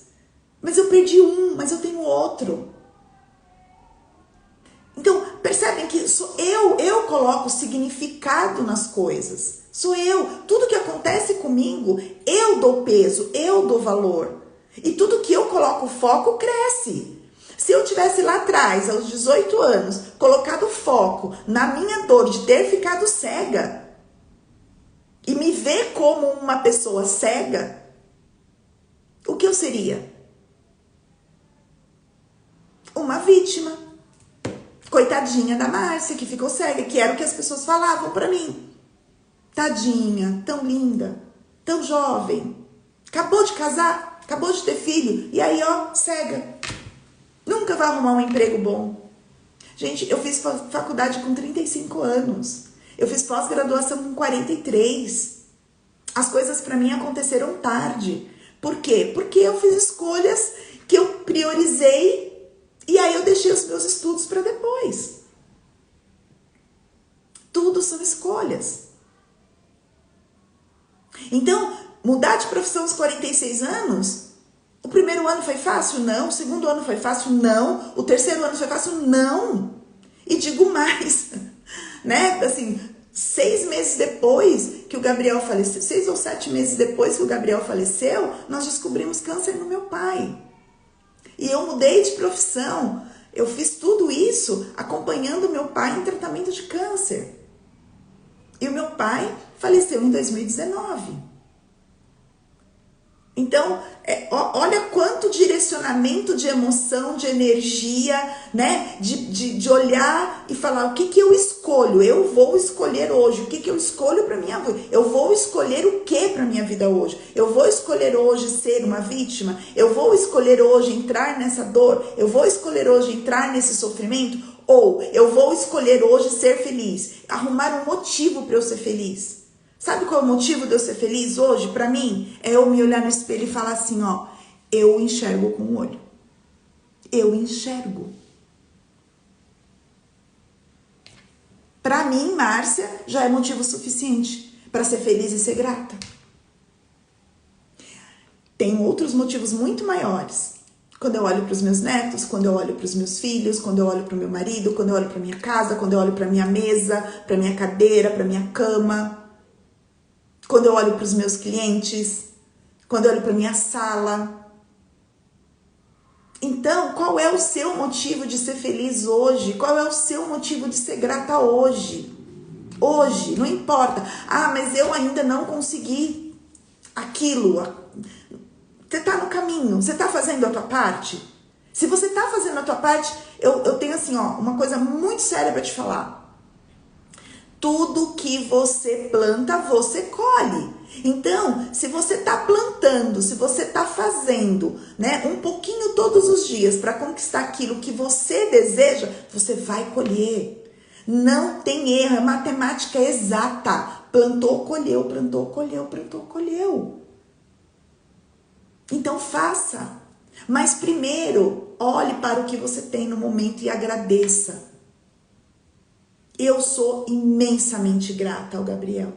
Mas eu perdi um, mas eu tenho outro. Então, percebem que sou eu coloco significado nas coisas. Sou eu. Tudo que acontece comigo, eu dou peso, eu dou valor. E tudo que eu coloco foco, cresce. Se eu tivesse lá atrás, aos 18 anos, colocado foco na minha dor de ter ficado cega, e me ver como uma pessoa cega, o que eu seria? Uma vítima. Coitadinha da Márcia, que ficou cega, que era o que as pessoas falavam pra mim. Tadinha, tão linda, tão jovem, acabou de casar, acabou de ter filho, e aí, ó, cega. Nunca vai arrumar um emprego bom. Gente, eu fiz faculdade com 35 anos. Eu fiz pós-graduação com 43. As coisas pra mim aconteceram tarde. Por quê? Porque eu fiz escolhas que eu priorizei e aí eu deixei os meus estudos para depois. Tudo são escolhas. Então, mudar de profissão aos 46 anos, o primeiro ano foi fácil? Não. O segundo ano foi fácil? Não. O terceiro ano foi fácil? Não. E digo mais, né? Assim, 6 meses depois que o Gabriel faleceu, 6 ou 7 meses depois que o Gabriel faleceu, nós descobrimos câncer no meu pai. E eu mudei de profissão. Eu fiz tudo isso acompanhando meu pai em tratamento de câncer. E o meu pai faleceu em 2019. Então, olha quanto direcionamento de emoção, de energia, né? De olhar e falar, o que eu escolho? Eu vou escolher hoje. O que eu escolho para minha vida? Eu vou escolher o que para minha vida hoje? Eu vou escolher hoje ser uma vítima? Eu vou escolher hoje entrar nessa dor? Eu vou escolher hoje entrar nesse sofrimento? Ou eu vou escolher hoje ser feliz? Arrumar um motivo para eu ser feliz? Sabe qual é o motivo de eu ser feliz hoje? Pra mim, é eu me olhar no espelho e falar assim, ó, eu enxergo com o olho. Eu enxergo. Pra mim, Márcia, já é motivo suficiente para ser feliz e ser grata. Tem outros motivos muito maiores. Quando eu olho para os meus netos, quando eu olho para os meus filhos, quando eu olho para o meu marido, quando eu olho para minha casa, quando eu olho para minha mesa, para minha cadeira, para minha cama. Quando eu olho para os meus clientes, quando eu olho para minha sala. Então, qual é o seu motivo de ser feliz hoje? Qual é o seu motivo de ser grata hoje? Hoje, não importa. Ah, mas eu ainda não consegui aquilo. Você está no caminho, você está fazendo a tua parte? Se você está fazendo a tua parte, eu tenho assim, ó, uma coisa muito séria para te falar. Tudo que você planta, você colhe. Então, se você está plantando, se você está fazendo, né, um pouquinho todos os dias para conquistar aquilo que você deseja, você vai colher. Não tem erro, é matemática exata. Plantou, colheu, plantou, colheu, plantou, colheu. Então faça. Mas primeiro, olhe para o que você tem no momento e agradeça. Eu sou imensamente grata ao Gabriel.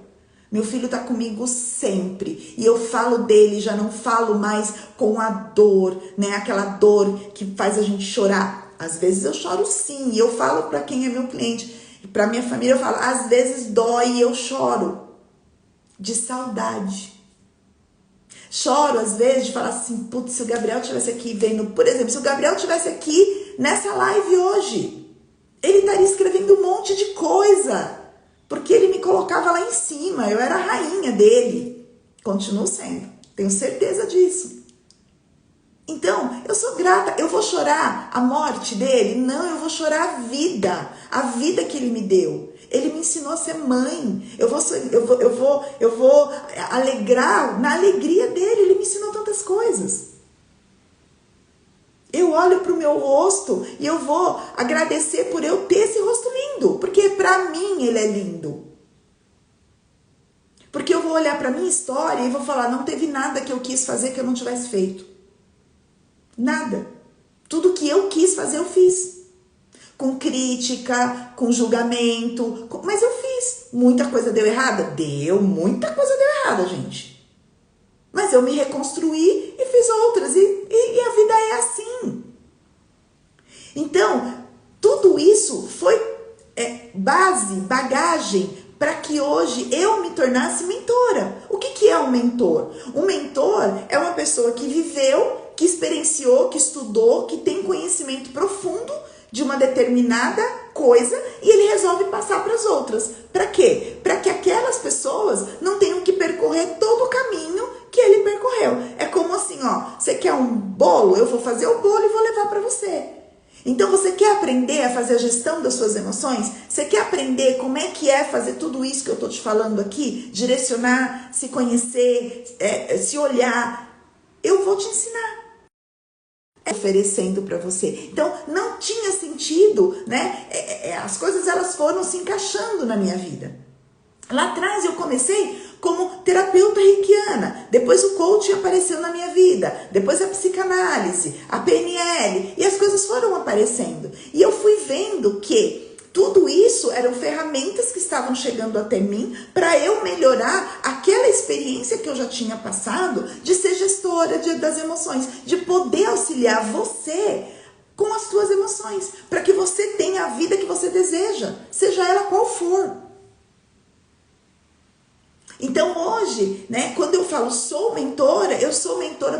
Meu filho tá comigo sempre. E eu falo dele, já não falo mais com a dor, né? Aquela dor que faz a gente chorar. Às vezes eu choro sim. E eu falo para quem é meu cliente. Para minha família eu falo, às vezes dói e eu choro. De saudade. Choro às vezes de falar assim, putz, se o Gabriel estivesse aqui vendo, por exemplo, se o Gabriel estivesse aqui nessa live hoje, ele estaria escrevendo um monte de coisa, porque ele me colocava lá em cima, eu era a rainha dele, continuo sendo, tenho certeza disso. Então, eu sou grata, eu vou chorar a morte dele? Não, eu vou chorar a vida que ele me deu. Ele me ensinou a ser mãe. Eu vou alegrar na alegria dele. Ele me ensinou tantas coisas. Eu olho para o meu rosto e eu vou agradecer por eu ter esse rosto lindo, porque para mim ele é lindo. Porque eu vou olhar para minha história e vou falar, não teve nada que eu quis fazer que eu não tivesse feito. Nada. Tudo que eu quis fazer, eu fiz. Com crítica, com julgamento, mas eu fiz. Muita coisa deu errada? Deu, muita coisa deu errada, gente. Mas eu me reconstruí e fiz outras. E a vida é assim. Então, tudo isso foi base, bagagem, para que hoje eu me tornasse mentora. O que é um mentor? Um mentor é uma pessoa que viveu, que experienciou, que estudou, que tem conhecimento profundo de uma determinada coisa e ele resolve passar para as outras. Para quê? Para que aquelas pessoas não tenham que percorrer todo o caminho que ele percorreu. É como assim, ó, você quer um bolo? Eu vou fazer o bolo e vou levar para você. Então você quer aprender a fazer a gestão das suas emoções? Você quer aprender como é que é fazer tudo isso que eu tô te falando aqui? Direcionar, se conhecer, se olhar. Eu vou te ensinar. Oferecendo para você. Então não tinha sentido, né? As coisas elas foram se encaixando na minha vida. Lá atrás eu comecei como terapeuta reikiana, depois o coaching apareceu na minha vida, depois a psicanálise, a PNL, e as coisas foram aparecendo. E eu fui vendo que tudo isso eram ferramentas que estavam chegando até mim para eu melhorar aquela experiência que eu já tinha passado de ser gestora das emoções, de poder auxiliar você com as suas emoções, para que você tenha a vida que você deseja, seja ela qual for. Então hoje, né, quando eu falo sou mentora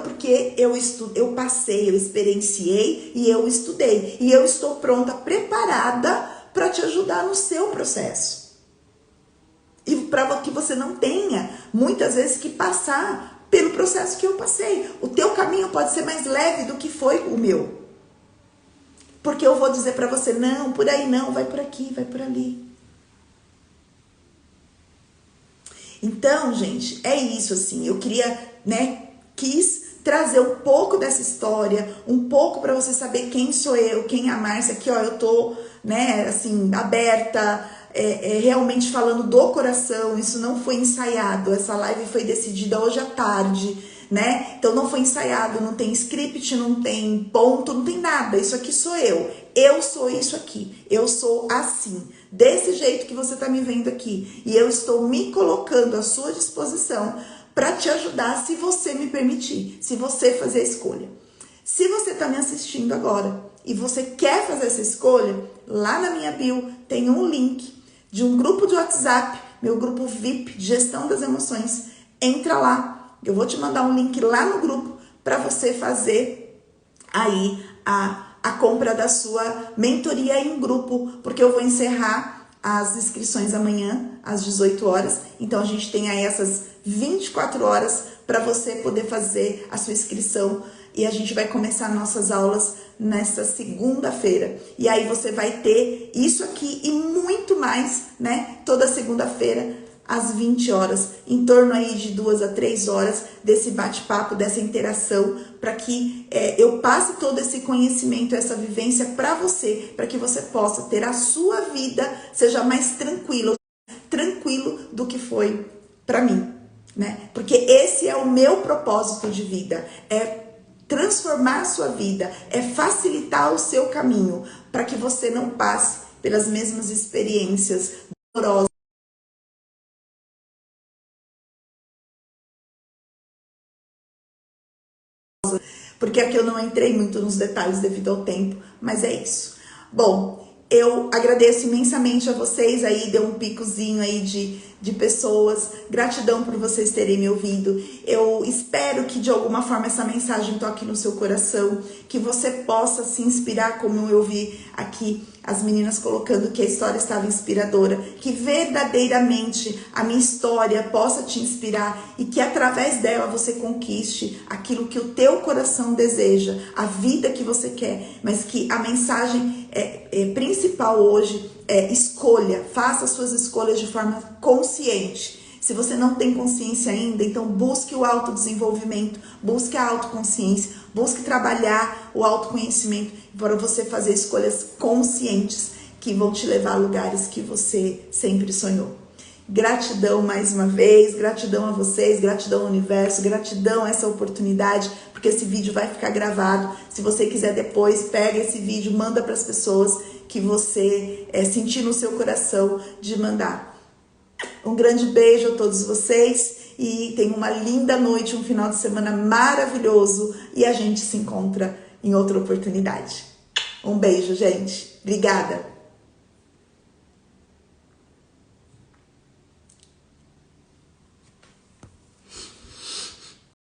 porque eu passei, eu experienciei e eu estudei. E eu estou pronta, preparada para te ajudar no seu processo. E para que você não tenha, muitas vezes, que passar pelo processo que eu passei. O teu caminho pode ser mais leve do que foi o meu. Porque eu vou dizer para você, não, por aí não, vai por aqui, vai por ali. Então, gente, é isso, assim, eu queria, né, quis trazer um pouco dessa história, um pouco para você saber quem sou eu, quem é a Márcia, aqui, ó, eu tô, né, assim, aberta, realmente falando do coração, isso não foi ensaiado, essa live foi decidida hoje à tarde, né, então não foi ensaiado, não tem script, não tem ponto, não tem nada, isso aqui sou eu sou isso aqui, eu sou assim, desse jeito que você tá me vendo aqui, e eu estou me colocando à sua disposição para te ajudar se você me permitir, se você fazer a escolha. Se você tá me assistindo agora e você quer fazer essa escolha, lá na minha bio tem um link de um grupo de WhatsApp, meu grupo VIP de gestão das emoções. Entra lá, eu vou te mandar um link lá no grupo para você fazer aí a compra da sua mentoria em grupo, porque eu vou encerrar as inscrições amanhã às 18 horas, então a gente tem aí essas 24 horas para você poder fazer a sua inscrição e a gente vai começar nossas aulas nesta segunda-feira. E aí você vai ter isso aqui e muito mais, né? Toda segunda-feira, às 20 horas, em torno aí de 2 a 3 horas desse bate-papo, dessa interação, para que eu passe todo esse conhecimento, essa vivência para você, para que você possa ter a sua vida, seja mais tranquilo do que foi para mim, né? Porque esse é o meu propósito de vida, é transformar a sua vida, é facilitar o seu caminho, para que você não passe pelas mesmas experiências dolorosas. Porque aqui eu não entrei muito nos detalhes devido ao tempo, mas é isso. Bom, eu agradeço imensamente a vocês aí, deu um picozinho aí de pessoas, gratidão por vocês terem me ouvido. Eu espero que de alguma forma essa mensagem toque no seu coração, que você possa se inspirar, como eu vi aqui as meninas colocando que a história estava inspiradora, que verdadeiramente a minha história possa te inspirar e que através dela você conquiste aquilo que o teu coração deseja, a vida que você quer, mas que a mensagem principal hoje é escolha, faça suas escolhas de forma consciente. Se você não tem consciência ainda, então busque o autodesenvolvimento, busque a autoconsciência, busque trabalhar o autoconhecimento para você fazer escolhas conscientes que vão te levar a lugares que você sempre sonhou. Gratidão mais uma vez, gratidão a vocês, gratidão ao universo, gratidão a essa oportunidade, porque esse vídeo vai ficar gravado. Se você quiser depois, pega esse vídeo, manda para as pessoas que você sentir no seu coração de mandar. Um grande beijo a todos vocês e tenham uma linda noite, um final de semana maravilhoso e a gente se encontra em outra oportunidade. Um beijo, gente. Obrigada.